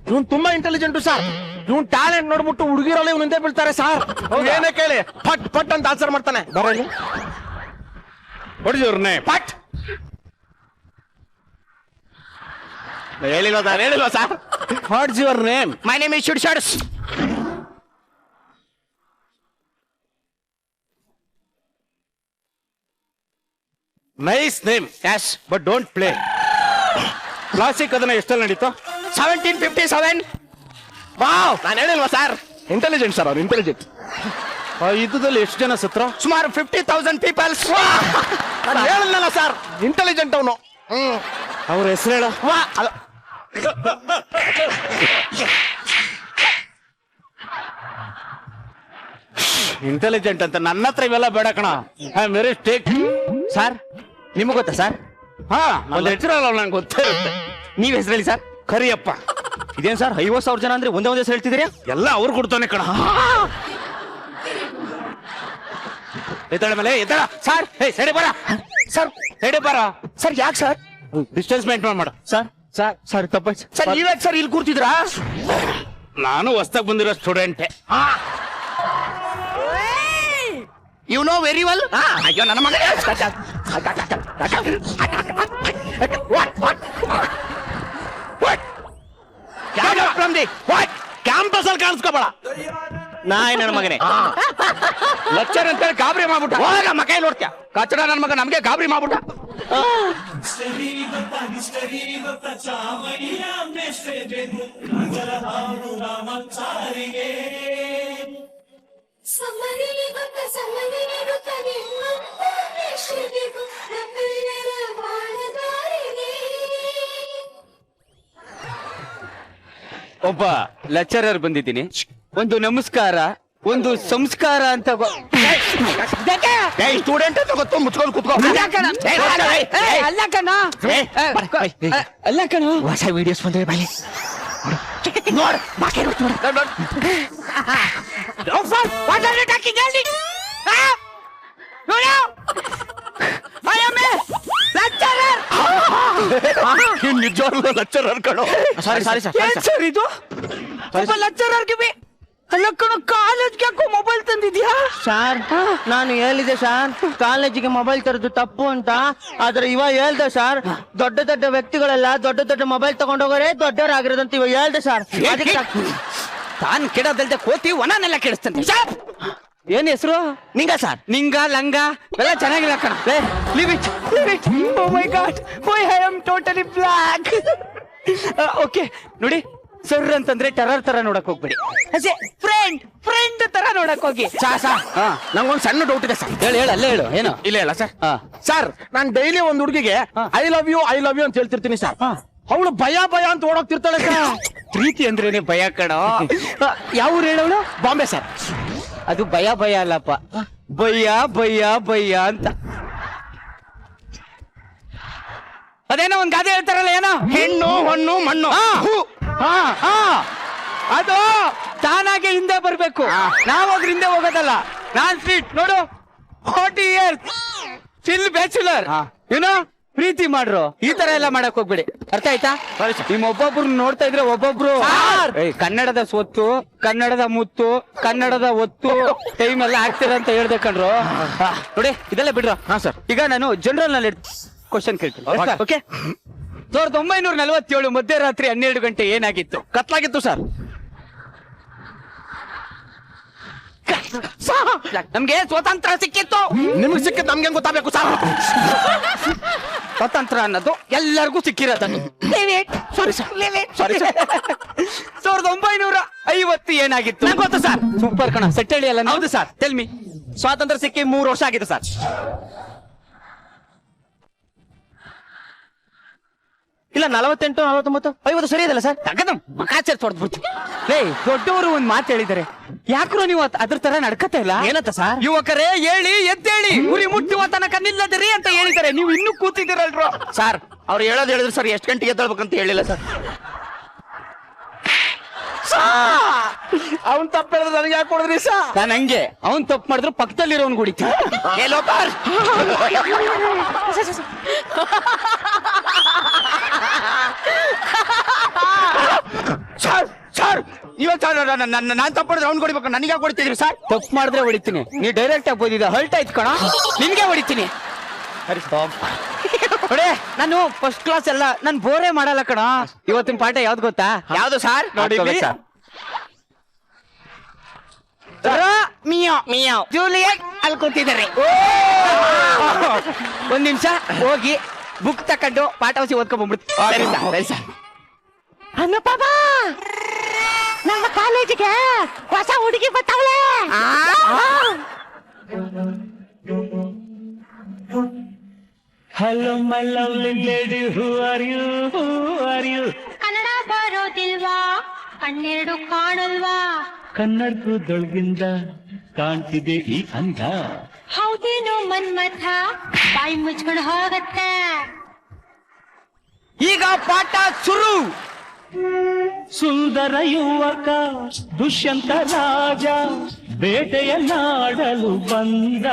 ಇವ್ನು ತುಂಬಾ intelligent sir. ಇವ್ನು talent ನೋಡ್ಬಿಟ್ಟು ಹುಡುಗಿರಲ್ಲ ಇವ್ನು ಹಿಂದೆ ಬೀಳ್ತಾರೆ ಸರ್. ಏನೇ ಕೇಳಿ ಪಟ್ ಅಂತ ಆನ್ಸರ್ ಮಾಡ್ತಾನೆ. ಬರಲಿ, ಹೊಡಿದವ್ರನ್ನೇ ಪಟ್. ಹೇಳಿಲ್ವಾ sir? What's your name? My name is ಶುಡ್ಸ್. Nice name. Yes, but don't play. ಕ್ಲಾಸಿಕ್ ಅದನ್ನ ಎಷ್ಟಲ್ಲಿ ನಡೀತು? 1757. ವಾವ್, ನಾನು ಹೇಳಿಲ್ವಾ ಸರ್? ಇಂಟೆಲಿಜೆಂಟ್ ಸರ್, ಅವ್ರು ಇಂಟೆಲಿಜೆಂಟ್. ಯುದ್ಧದಲ್ಲಿ ಎಷ್ಟು ಜನ ಸತ್ರ? ಸುಮಾರು 50,000 ಪೀಪಲ್ಸ್. ನಾನು ಹೇಳಿದ್ನಲ್ಲ ಸರ್, ಇಂಟೆಲಿಜೆಂಟ್ ಅವನು. ಅವ್ರ ಹೆಸರು ಹೇಳ. ಇಂಟೆಲಿಜೆಂಟ್ ಅಂತ ನನ್ನ ಹತ್ರ ಇವೆಲ್ಲ ಬೇಡ ಕಣ. I am very strict. Sir, ನಿಮ್ಗೆ ಗೊತ್ತಾ ಸರ್? ಹಾ, ಒಂದು ಹೆಸರಲ್ಲ ನಂಗೆ ಗೊತ್ತೇ ಇರುತ್ತೆ. ನೀವ್ ಹೆಸರು ಹೇಳಿ ಸರ್. ಕರಿಯಪ್ಪ. ಇದೇನ್ ಸರ್ 50,000 ಜನ ಅಂದ್ರೆ ಒಂದೇ ಹೆಸರು ಹೇಳ್ತಿದ್ದೀರಿ? ಎಲ್ಲ ಅವ್ರು ಕೊಡ್ತಾನೆ ಕಣ. ಎತ್ತಡ ಮೇಲೆ ಎತ್ತಡ. ಸರ್, ಸೈಡ್ ಬರ ಸರ್, ಸೈಡ್ ಬರ ಸರ್. ಯಾಕೆ ಸರ್? ಡಿಸ್ಟೆನ್ಸ್ ಮೇಂಟೈನ್ ಮಾಡು ಸರ್. ಸರ್ ತಪ್ಪ ಸರ್. ನೀವ್ಯಾಕೆ ಸರ್ ಇಲ್ಲಿ ಕೂರ್ತಿದ್ರಾ? ನಾನು ಹೊಸ್ದಾಗ್ ಬಂದಿರೋ ಸ್ಟೂಡೆಂಟೆ. You know very well. ಅಯ್ಯೋ ನನ್ನ ಮಗ. ಕ್ಯಾಂಪಸ್ ಅಲ್ಲಿ ಕಾಣಿಸ್ಕೋಬೇಡ. ನಾಯಿ ನನ್ನ ಮಗನೇ. ಲೆಕ್ಚರ್ ಅಂತ ಹೇಳಿ ಗಾಬರಿ ಮಾಡ್ಬಿಟ್ಟ. ನಮ್ಮ ಕೈ ನೋಡ್ತೀಯ ಕಚ್ಚಡ ನನ್ನ ಮಗ ನಮ್ಗೆ ಗಾಬರಿ ಮಾಡ್ಬಿಟ್ಟ. ಒಬ್ಬ ಲೆಕ್ಚರರ್ ಬಂದಿದ್ದೀನಿ. ಒಂದು ನಮಸ್ಕಾರ, ಒಂದು ಸಂಸ್ಕಾರ ಅಂತ ಸ್ಟೂಡೆಂಟ್ ಅಂತ ಗೊತ್ತು. ಮುಚ್ಕೊಂಡು ಕುತ್ಕೋ. ಅಲ್ಲ ಕಣ, ಹೊಸ ವಿಡಿಯೋಸ್ ಬಂದ್ರೆ ಬಾಯಿ ನೋಡ್. ನಿಜವಾಗ್ಲೂ ಲೆಕ್ಚರರ್ ಕಣೋ. ಸಾರಿ ಸರ್, ಇದು ಲೆಕ್ಚರರ್ಗೆ ಅಲ್ಲ ಕಣೋ. ಕಾಲೇಜ್ಗೆ ಯಾಕೋ ಮೊಬೈಲ್ ತಂದಿದ್ಯಾ? ಸರ್, ನಾನು ಹೇಳಿದೆ ಸರ್ ಕಾಲೇಜಿಗೆ ಮೊಬೈಲ್ ತರದು ತಪ್ಪು ಅಂತ. ಆದ್ರೆ ಇವಾಗ ಹೇಳ್ದೆ ಸರ್, ದೊಡ್ಡ ದೊಡ್ಡ ವ್ಯಕ್ತಿಗಳೆಲ್ಲ ದೊಡ್ಡ ಮೊಬೈಲ್ ತಗೊಂಡೋಗೋರೆ ದೊಡ್ಡವರಾಗಿರೋದಂತ ಇವಾಗ ಹೇಳ್ದೆ ಸರ್. ತಾನ್ ಕೆಡದಲ್ದೆ ಕೋತಿ ಒಣನೆಲ್ಲ ಕೆಡಿಸ್ತಾನೆ. ಏನ್ ಹೆಸರು? ನಿಂಗ ಸರ್. ನಿಂಗ ಲಂಗ ಎಲ್ಲ ಚೆನ್ನಾಗಿಲ್ಲ ಕಣ. Leave it. Oh my God, I am totally block. Okay ನೋಡಿ, ಸರ್ ಅಂತಂದ್ರೆ ಟೆರರ್ ತರ ನೋಡಕ್ ಹೋಗ್ಬೇಡಿ. ಫ್ರೆಂಡ್ ತರ ನೋಡಕ್ ಹೋಗಿ. ನಂಗೊಂದು ಸಣ್ಣ ಡೌಟ್ ಇದೆ ಸರ್. ಹೇಳಿ ಅಲ್ಲೇ ಹೇಳು. ಏನು? ಇಲ್ಲ ಸರ್. ಸರ್, ನಾನು ಡೈಲಿ ಒಂದು ಹುಡುಗಿಗೆ ಐ ಲವ್ ಯು ಅಂತ ಹೇಳ್ತಿರ್ತೀನಿ ಸರ್. ಅವಳು ಭಯ ಅಂತ ಓಡೋಗ್ತಿರ್ತಾಳೆ ಸರ್. ಪ್ರೀತಿ ಅಂದ್ರೇನೆ ಭಯ ಕಣ. ಯಾವ ಊರು ಹೇಳವಳು? ಬಾಂಬೆ ಸರ್. ಅದು ಭಯ ಅಲ್ಲಪ್ಪ, ಭಯ ಅಂತ. ಅದೇನೋ ಒಂದ್ ಗಾದೆ ಹೇಳ್ತಾರಲ್ಲ, ಏನೋ ಹೆಣ್ಣು ಹೊಣ್ಣು ಮಣ್ಣು. ಅದು ತಾನಾಗೆ ಹಿಂದೆ ಬರ್ಬೇಕು, ನಾವಾದ್ರ ಹಿಂದೆ ಹೋಗೋದಲ್ಲ. ನಾನ್ ಸ್ಟ್ರೀಟ್ ನೋಡು, 40 years ಸ್ಟಿಲ್ ಬ್ಯಾಚುಲರ್. ಏನೋ ಪ್ರೀತಿ ಮಾಡ್ರು, ಈ ತರ ಎಲ್ಲ ಮಾಡಕ್ ಹೋಗ್ಬೇಡಿ. ಅರ್ಥ ಆಯ್ತಾ? ನಿಮ್ ಒಬ್ಬೊಬ್ರು ನೋಡ್ತಾ ಇದ್ರೆ ಒಬ್ಬೊಬ್ರು ಕನ್ನಡದ ಸ್ವತ್ತು, ಕನ್ನಡದ ಮುತ್ತು, ಕನ್ನಡದ ಒತ್ತು ಟೈಮ್ ಎಲ್ಲ ಆಗ್ತೀರ ಅಂತ ಹೇಳ್ದೆ ಕಣ್ರು. ನೋಡಿ ಇದೆಲ್ಲ ಬಿಡ್ರ. ಹಾ ಸರ್, ಈಗ ನಾನು ಜನರಲ್ ನಲ್ಲಿ ಕ್ವಶನ್ ಕೇಳ್ತೀನಿ. ಓಕೆ, 1947 ಮಧ್ಯರಾತ್ರಿ 12 ಗಂಟೆ ಏನಾಗಿತ್ತು? ಕತ್ಲಾಗಿತ್ತು ಸರ್. ನಮ್ಗೆ ಸ್ವಾತಂತ್ರ್ಯ ಸಿಕ್ಕಿತ್ತು. ನಿಮ್ಗೆ ಸಿಕ್ಕಿತ್ತು, ನಮ್ಗೆ ಗೊತ್ತಾಗಬೇಕು ಸರ್. ಸ್ವತಂತ್ರ ಅನ್ನೋದು ಎಲ್ಲರಿಗೂ ಸಿಕ್ಕಿರೋದನ್ನು. Sorry sir. 1950 ಏನಾಗಿತ್ತು? ನಂಗೆ ಗೊತ್ತು ಸರ್. ಸೂಪರ್ ಕಣ, ಸೆಟ್ ಹೇಳಿ ಅಲ್ಲ. ಹೌದು ಸರ್, ಟೆಲ್ ಮಿ. ಸ್ವಾತಂತ್ರ್ಯ ಸಿಕ್ಕಿ 3 ವರ್ಷ ಆಗಿದೆ ಸರ್. ಇಲ್ಲ 48, 49, 50 ಸರಿ ಇದಲ್ಲ ಸರ್. ತಗದ ಮಕಾಚರ್ ತೊಡ್ದ್ಬಿಡ್ತೀವಿ. ದೊಡ್ಡವರು ಒಂದ್ ಮಾತು ಹೇಳಿದ್ದಾರೆ, ಯಾಕ್ರೋ ನೀವು ಅದ್ರ ತರ ನಡ್ಕತಾ ಇಲ್ಲ? ಏನಂತ ಸರ್? ಯುವಕರೇ ಹೇಳಿ ಎದ್ದೇಳಿ, ಗುರಿ ಮುಟ್ಟುವ ತನಕ ನಿಲ್ಲದಿರಿ ಅಂತ ಹೇಳಿದ್ದಾರೆ. ನೀವು ಇನ್ನೂ ಕೂತಿದ್ದೀರಲ್ರು ಸರ್. ಅವ್ರು ಹೇಳಿದ್ರು ಸರ್ ಎಷ್ಟು ಗಂಟೆಗೆ ಎದ್ದೇಳ್ಬೇಕಂತ ಹೇಳಿಲ್ಲ ಸರ್. ಅವ್ನ್ ತಪ್ಪು ಹೇಳಿದ್ರೆ ನನಗೆ ಯಾಕೆ ಕೊಡಿದ್ರಿ ಸರ್? ನಾನು ಹಂಗೆ ಅವ್ನ್ ತಪ್ಪು ಮಾಡಿದ್ರು ಪಕ್ಕದಲ್ಲಿರೋನ್ ಕುಡಿತೀನಿ. ಸರ್ ಇವತ್ತು ನಾನ್ ತಪ್ಪು ಮಾಡಿದ್ರೆ ಅವ್ನು ಕೊಡ್ಬೇಕು, ನನಗೆ ಯಾಕೆ ಕೊಡ್ತಿದ್ರಿ ಸರ್? ತಪ್ಪು ಮಾಡಿದ್ರೆ ಹೊಡಿತೀನಿ. ನೀ ಡೈರೆಕ್ಟ್ ಆಗಿ ಬಂದಿದ್ದ ಹಲ್ಟ್ ಆಯ್ತು ಕಣ, ನಿನ್ಗೆ ಹೊಡಿತೀನಿ. ನೋಡಿ ನಾನು ಫಸ್ಟ್ ಕ್ಲಾಸ್ ಎಲ್ಲ ನಾನು ಬೋರೇ ಮಾಡಲ್ಲ ಕಣ. ಇವತ್ತಿನ ಪಾಠ ಯಾವ್ದು ಗೊತ್ತಾ? ಯಾವ್ದು ಸರ್? ನೋಡಿ ಜೂಲಿಯಟ್ ಅಲ್ಲಿ ಕೂತಿದ್ದಾರೆ. ಒಂದ್ ನಿಮಿಷ ಹೋಗಿ ಬುಕ್ ತಕೊಂಡು ಪಾಠ ಹೊಸಿ ಓದ್ಕೊಂಡ್ ಬಂದ್ಬಿಡ್ತೀನಿ. ಅನ್ನಪ್ಪ ನಮ್ಮ ಕಾಲೇಜಿಗೆ ಹೊಸ ಹುಡುಗಿ ಬರ್ತಾವಳೆ. Hello my lovely lady, who are you, who are you? Kannada ಬರೋದಿಲ್ವಾ, ಕಣ್ಣೆರಡು ಕಾಣಲ್ವಾ? ಕನ್ನಡದೊಳಗಿಂದ ಕಾಣ್ತಿದೆ ಈ ಅಂಧ. ಹೌದೇನೋ ಮನ್ಮಥ, ಬಾಯಿ ಮುಚ್ಕೊಂಡು ಹೋಗತ್ತೆ. ಈಗ ಪಾಠ ಶುರು. ಸುಂದರ ಯುವಕ ದುಷ್ಯಂತ ರಾಜ ಬೇಟೆಯನ್ನಾಡಲು ಬಂದ.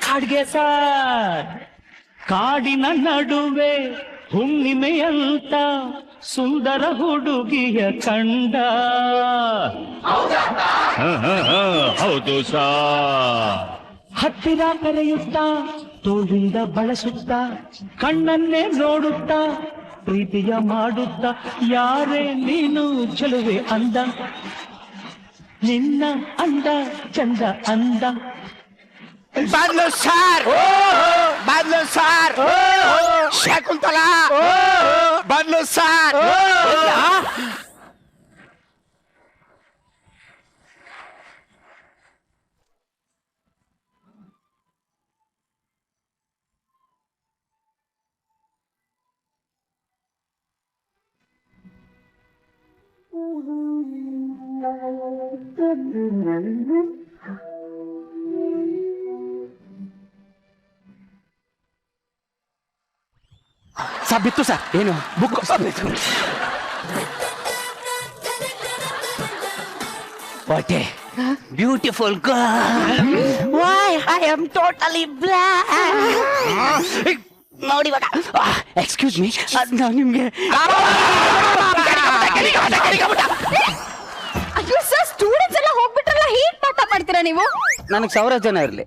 ಕಾಡ್ಗೆ ಸಾರ್ ಕಾಡಿನ ನಡುವೆ ಹುಣ್ಣಿಮೆಯಂತ ಸುಂದರ ಹುಡುಗಿಯ ಕಂಡ. ಹೌದು ಸಾರ್. ಹತ್ತಿರ ಕರೆಯುತ್ತಾ ತೋಳಿಂದ ಬಳಸುತ್ತಾ ಕಣ್ಣನ್ನೇ ನೋಡುತ್ತಾ ಪ್ರೀತಿಯ ಮಾಡುತ್ತಾ, ಯಾರೇ ನೀನು ಚೆಲುವೆ ಅಂದ, ನಿನ್ನ ಅಂದ ಚಂದ ಅಂದ. ಬಾದ್ಲು ಸಾರ್, ಬಾದ್ಲು ಸಾರ್, ಶಕುಂತಲಾ ಬಾದ್ಲು ಸಾರ್. ಬಿತ್ತು ಸರ್. ಏನು book? What A beautiful girl. Why I am totally black. ನೋಡಿ ಇವಾಗ. ಎಕ್ಸ್ಕ್ಯೂಸ್ ಮೀ, ನಾವು ನಿಮ್ಗೆ ಅಯ್ಯೋ ಸರ್, ಸ್ಟೂಡೆಂಟ್ಸ್ ಎಲ್ಲ ಹೋಗ್ಬಿಟ್ರಲ್ಲ, ಹೇಗ್ ಪಾಠ ಮಾಡ್ತೀರಾ ನೀವು? ನನಗೆ 1000 ಜನ ಇರಲಿ,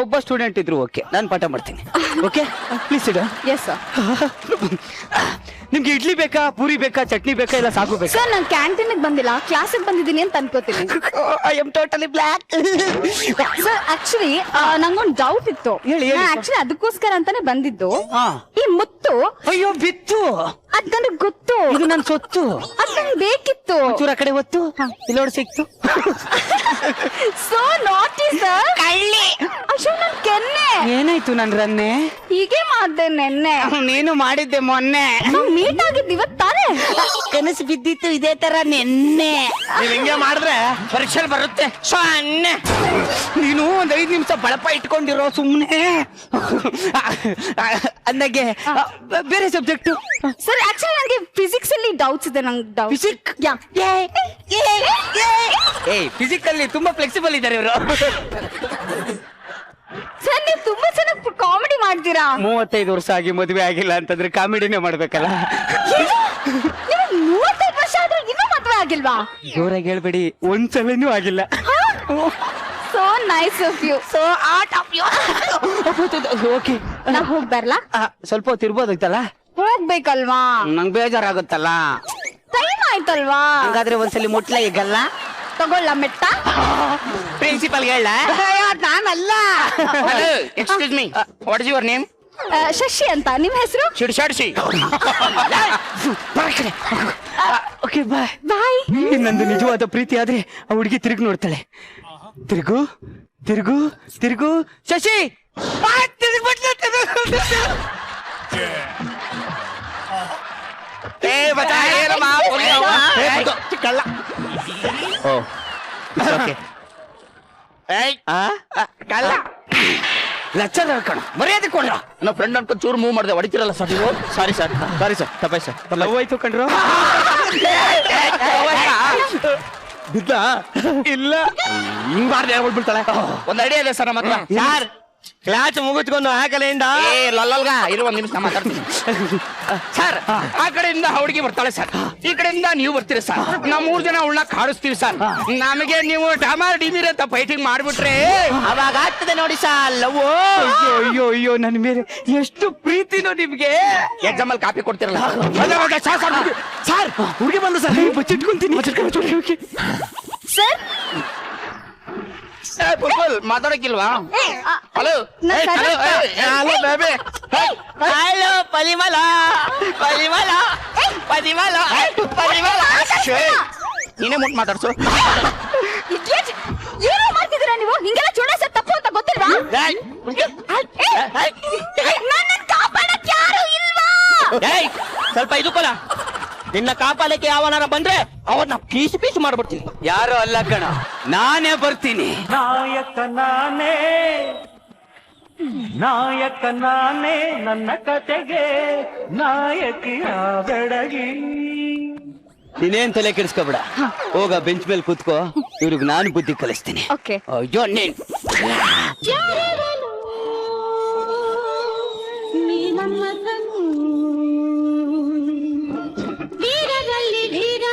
ಒಬ್ಬ ಸ್ಟೂಡೆಂಟ್ ಇದ್ರು ಓಕೆ, ನಾನು ಪಾಠ ಮಾಡ್ತೀನಿ. ಓಕೆ ಪ್ಲೀಸ್ ಇಡ. Yes sir. ನಿಮ್ಗೆ ಇಡ್ಲಿ ಬೇಕಾ, ಪೂರಿ ಬೇಕಾ, ಚಟ್ನಿ ಬೇಕಾ, ಇಲ್ಲ ಸಾಗು ಬೇಕಾ? ಸರ್ ನಾನು ಕ್ಯಾಂಟೀನ್ ಬಂದಿಲ್ಲ, ಕ್ಲಾಸಿಗೆ ಬಂದಿದ್ದೀನಿ ಅಂತ ಅನ್ಕೋತೀನಿ. I am totally black. Sir actually ನಂಗೊಂದು ಡೌಟ್ ಇತ್ತು. ಹೇಳಿ. ಆಕ್ಚುಲಿ ಅದಕ್ಕೋಸ್ಕರ ಅಂತಾನೆ ಬಂದಿದ್ದು. ಈ ಮುತ್ತು, ಅಯ್ಯೋ ಬಿತ್ತು, ಅದ್ ನನಗ್ ಗೊತ್ತು, ಇದು ನನ್ ಸೊತ್ತು, ಅದ್ ನಂಗೆ ಬೇಕಿತ್ತು. ಚೂರ ಕಡೆ ಹೊತ್ತು ಇಲ್ಲೋಡ್ ಸಿಕ್ತು. ಸೋ ನಾಟಿ ಸರ್. ಕಳ್ಳಿ. ಅಯ್ಯೋ ನನ್ ಕೆನ್ನೆ. ಏನಾಯ್ತು ನನ್ ರನ್ನೆ? ಹೀಗೆ ಮಾಡ್ದೆ ನೆನ್ನೆ. ನೀನು ಮಾಡಿದ್ದೆ ಮೊನ್ನೆ. ನಾವ್ ಮೀಟ್ ಆಗಿದ್ದು ಇವತ್ತು ತಾನೇ. ಕನಸು ಬಿದ್ದಿತ್ತು ಇದೇ ತರ ನೆನ್ನೆ. ನೀವ್ ಹಿಂಗೆ ಮಾಡಿದ್ರೆ ಪರೀಕ್ಷೆ ಬರುತ್ತೆ. ಸೊನ್ನೆ. ನೀನು ಒಂದ್ 5 ನಿಮಿಷ ಬಳಪ ಇಟ್ಕೊಂಡಿರೋ ಸುಮ್ನೆ. ಅಂದಾಗೆ ಬೇರೆ ಸಬ್ಜೆಕ್ಟ್ ಸರ್ ಆಕ್ಚುಲಿ ನಂಗೆ ಫಿಸಿಕ್ಸ್ ಅಲ್ಲಿ ಡೌಟ್ಸ್ ಇದೆ. ನಂಗೆ ಡೌಟ್. ಫಿಸಿಕ್? ಫಿಸಿಕ್ ಅಲ್ಲಿ ತುಂಬಾ ಫ್ಲೆಕ್ಸಿಬಲ್ ಇದ್ದಾರೆ ಇವರು. ಸರ್ ನೀವು ತುಂಬಾ ಚೆನ್ನಾಗಿ ಕಾಮಿಡಿ ಮಾಡ್ತೀರಾ. 35 ವರ್ಷ ಆಗಿ ಮದುವೆ ಆಗಿಲ್ಲ ಅಂತಂದ್ರೆ ಕಾಮಿಡಿನೇ ಮಾಡ್ಬೇಕಲ್ಲ. 35 ವರ್ಷ ಆದ್ರೂ ಇನ್ನೂ ಮದ್ವೆ ಆಗಿಲ್ವಾ? ಜೋರಾಗಿ ಹೇಳ್ಬೇಡಿ, ಒಂದ್ಸಲನೂ ಆಗಿಲ್ಲ. So nice of you. So art of you. Okay, ನಾ ಹೋಗ್ ಬರ್ಲಾ? ಸ್ವಲ್ಪ ಹೊತ್ತು ಇರ್ಬೋದಾಯ್ತಲ್ಲ? ಹೋಗ್ಬೇಕಲ್ವಾ? ನಂಗ್ ಬೇಜಾರಾಗುತ್ತಲ್ಲ. ಟೈಮ್ ಆಯ್ತಲ್ವಾ? ಹಂಗಾದ್ರೆ ಒಂದ್ಸಲಿ ಮುಟ್ಲ ಈಗಲ್ಲ. ತಗೊಳ್ಳ ಮೆಟ್ಟ. ಪ್ರಿನ್ಸಿಪಲ್ ಹೇಳ. ನಾನಲ್ಲ. Excuse me, what is your name? Shashi ಅಂತ. ನಿಮ್ ಹೆಸರು? ಶಿಡ್ಶಾಡ್ಸಿ. Okay bye. ಬಾಯ್. ನಂದು ನಿಜವಾದ ಪ್ರೀತಿ ಆದ್ರೆ ಆ ಹುಡುಗಿ ತಿರುಗಿ ನೋಡ್ತಾಳೆ. ತಿರುಗು ತಿರುಗು ತಿರುಗು. ಶಶಿ ಕಳ್ಳ. ಕಳ್ಳ. ಲೆಕ್ಚರ್ ಕಣ ಮರ್ಯಾದೆ ಕೊಡ್ರ. ನನ್ನ ಫ್ರೆಂಡ್ ಅನ್ಕೊಂಡು ಚೂರು ಮೂವ್ ಮಾಡಿದೆ ಹೊಡಿತಿರಲ್ಲ ಸರ್ ನೀವು. ಸಾರಿ ಸರ್ ತಪ್ಪಾಯ್ ಸರ್. ಲವ್ ಆಯ್ತು ಕಣ್ರು. ಬಿದ್ದ ಇಲ್ಲ ಹಿಂಗ್ ಮಾಡ್ದೆ ಹೇಳ್ಬಿಡ್ತಾಳೆ. ಒಂದ್ ಐಡಿಯಾ ಇದೆ ಸರ್ ನಮ್ಮ ಹತ್ರ. ಸರ್ ಕ್ಲಾಸ್ ಮುಗಿಸ್ಕೊಂಡು ಆ ಕಡೆಯಿಂದ ಲಲ್ಲಲ್ಗ ಇರುವ ನಿಮಿಷ ನಾ ಮಾತಾಡ್ತೀನಿ ಸರ್. ಆ ಕಡೆಯಿಂದ ಹುಡುಗಿ ಬರ್ತಾಳೆ ಸರ್, ಈ ಕಡೆಯಿಂದ ನೀವು ಬರ್ತೀರಿ ಸರ್. ನಾವು 3 ಜನ ಅವಳನ್ನ ಕಾಡಿಸ್ತೀವಿ ಸರ್. ನಮಗೆ ನೀವು ಡಮಾರ್ ಡಿಮಿರ್ ಅಂತ ಫೈಟಿಂಗ್ ಮಾಡ್ಬಿಟ್ರೆ ಅವಾಗ ಆಗ್ತದೆ ನೋಡಿ ಸರ್ ಲವ್. ಅಯ್ಯೋ ಅಯ್ಯೋ ನನ್ನ ಮೇಲೆ ಎಷ್ಟು ಪ್ರೀತಿನೋ ನಿಮ್ಗೆ. ಎಕ್ಸಾಮ್ ಅಲ್ಲಿ ಕಾಪಿ ಕೊಡ್ತಿರಲ್ಲ ಸರ್. ಹುಡುಗಿ ಬಂದು ಸರ್ ಬಚ್ಚಿಟ್ಕೊಂತೀನಿ. ಸರ್ ಮಾತಾಡಕ್ಕಿಲ್ವಾ? Hello hello baby. Hello Parimala Parimala Parimala ಪರಿಮಳ. ನೀನೇ ಮುಟ್ ಮಾತಾಡ್ಸು. ಏನೋ ಮಾಡ್ತಿದ್ದೀರಾ ನೀವು? ಹಿಂಗೆಲ್ಲ ಚುಡಾಯಿಸ ತಪ್ಪು ಅಂತ ಗೊತ್ತಿಲ್ವಾ? ನನ್ನನ್ನು ಕಾಪಾಡಕ್ಕೆ ಯಾರು ಇಲ್ವಾ? ಸ್ವಲ್ಪ ಇದಕ್ಕಲ್ಲ, ನಿನ್ನ ಕಾಪಾಡಕ್ಕೆ ಯಾವನಾರ ಬಂದ್ರೆ ಅವನ್ನ ಪೀಸ್ ಮಾಡ್ಬಿಡ್ತೀನಿ. ಯಾರು ಅಲ್ಲ ಕಣ, ನಾನೇ ಬರ್ತೀನಿ. ನಾಯಕ ನಾನೇ ನನ್ನ ಕತೆಗೆ ನಾಯಕಿಯ ಬೆಡಗಿ. ನೀನೇನ್ ತಲೆ ಕೆಡಿಸ್ಕೋಬೇಡ, ಹೋಗ ಬೆಂಚ್ ಮೇಲೆ ಕೂತ್ಕೋ. ಇವ್ರಿಗೆ ನಾನು ಬುದ್ಧಿ ಕಲಿಸ್ತೀನಿ. ಓಕೆ. ಅಯ್ಯೋ ನೀನ್ ಧೀರರಲ್ಲಿ ಧೀರ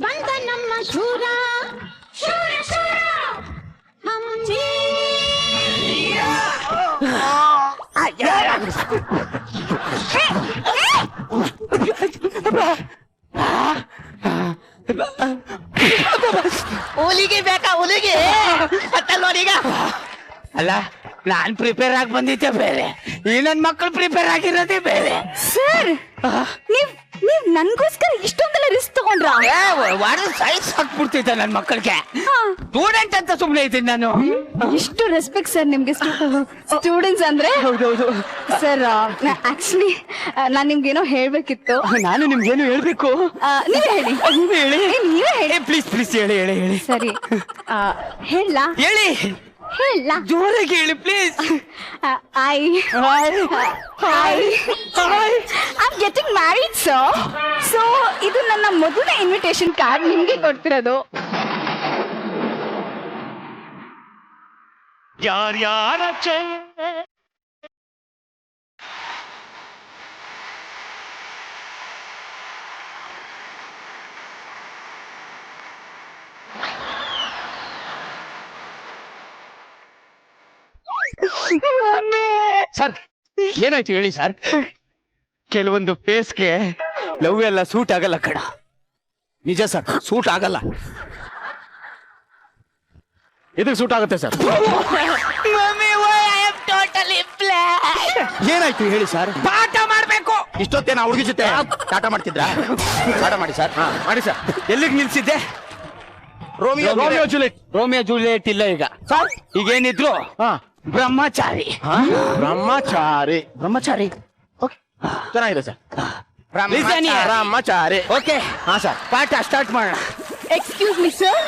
ಬಂದ ನಮ್ಮ ಶೂರ ಶೂರ ಶೂರ ಹಂಚಿ. ಹುಲಿಗೆ ಬೇಕಾ ಹುಲಿಗೆ ಅತ್ತಲ್ವೀಗ? ಅಲ್ಲ, ನಾನ್ ಪ್ರಿಪೇರ್ ಆಗಿ ಬಂದಿದ್ದೆ ಬೇರೆ, ಈ ನನ್ ಮಕ್ಕಳು ಪ್ರಿಪೇರ್ ಆಗಿರೋದೇ ಬೇರೆ. ಸರ್ ನೀವ್ ನನ್ಗೋಸ್ಕರ ಇಷ್ಟೊಂದೆಲ್ಲ ರಿಸ್ಕ್ ತಗೊಂಡ್ರ? ಸೈನ್ಸ್ ಹಾಕ್ಬಿಡ್ತಿದ್ದೆ ನನ್ ಮಕ್ಕಳಿಗೆ. ಸ್ಟೂಡೆಂಟ್ ಅಂತ ಸುಮ್ನೆ ಇದ್ದೀನಿ ನಾನು. ಇಷ್ಟು ರೆಸ್ಪೆಕ್ಟ್ ಸರ್ ನಿಮ್ಗೆ ಸ್ಟೂಡೆಂಟ್ಸ್ ಅಂದ್ರೆ. ಹೌದೌದು ಸರ್ ಆಕ್ಚುಲಿ ನಾನ್ ನಿಮ್ಗೇನೋ ಹೇಳ್ಬೇಕಿತ್ತು. ನಾನು ನಿಮ್ಗೇನು ಹೇಳ್ಬೇಕು? ನೀವೇ ಹೇಳಿ. ನೀವೇ ಹೇಳಿ ಪ್ಲೀಸ್ ಪ್ಲೀಸ್ ಹೇಳಿ ಹೇಳಿ ಹೇಳಿ. ಸರಿ ಹೇಳ ಹೇಳಿ ಜೋರಾಗಿ ಹೇಳಿ please. I'm getting married, sir. So ಇದು ನನ್ನ ಮೊದಲ ಇನ್ವಿಟೇಷನ್ ಕಾರ್ಡ್ ನಿಮ್ಗೆ ಕೊಡ್ತಿರೋದು. ಯಾರ್ಯಾರ ಚೇ ಸರ್ ಏನಾಯ್ತು ಹೇಳಿ ಸರ್. ಕೆಲವೊಂದು ಫೇಸ್ಗೆ ಲವ್ ಎಲ್ಲ ಸೂಟ್ ಆಗಲ್ಲ ಕಣ. ನಿಜ ಸರ್, ಸೂಟ್ ಆಗಲ್ಲ. ಇದಕ್ಕೆ ಸೂಟ್ ಆಗುತ್ತೆ ಸರ್. ಏನಾಯ್ತು ಹೇಳಿ ಸರ್. ಪಾಠ ಮಾಡ್ಬೇಕು. ಇಷ್ಟೊತ್ತೇನ ಹುಡುಗಿ ಜೊತೆ ಪಾಠ ಮಾಡ್ತಿದ್ರಾ? ಪಾಠ ಮಾಡಿ ಸರ್. ಮಾಡಿ ಸರ್. ಎಲ್ಲಿಗೆ ನಿಲ್ಸಿದ್ದೆ? ರೋಮಿಯೋ ಜೂಲಿಯಟ್ ಇಲ್ಲ ಈಗ ಸರ್. ಈಗೇನಿದ್ರು ಬ್ರಹ್ಮಚಾರಿ. ಬ್ರಹ್ಮಚಾರಿ ಬ್ರಹ್ಮಚಾರಿ ಚೆನ್ನಾಗಿದೆ ಸರ್. ಬ್ರಹ್ಮಚಾರಿ. ಓಕೆ ಹಾ ಸರ್, ಪಾಠ ಸ್ಟಾರ್ಟ್ ಮಾಡೋಣ. Excuse me sir.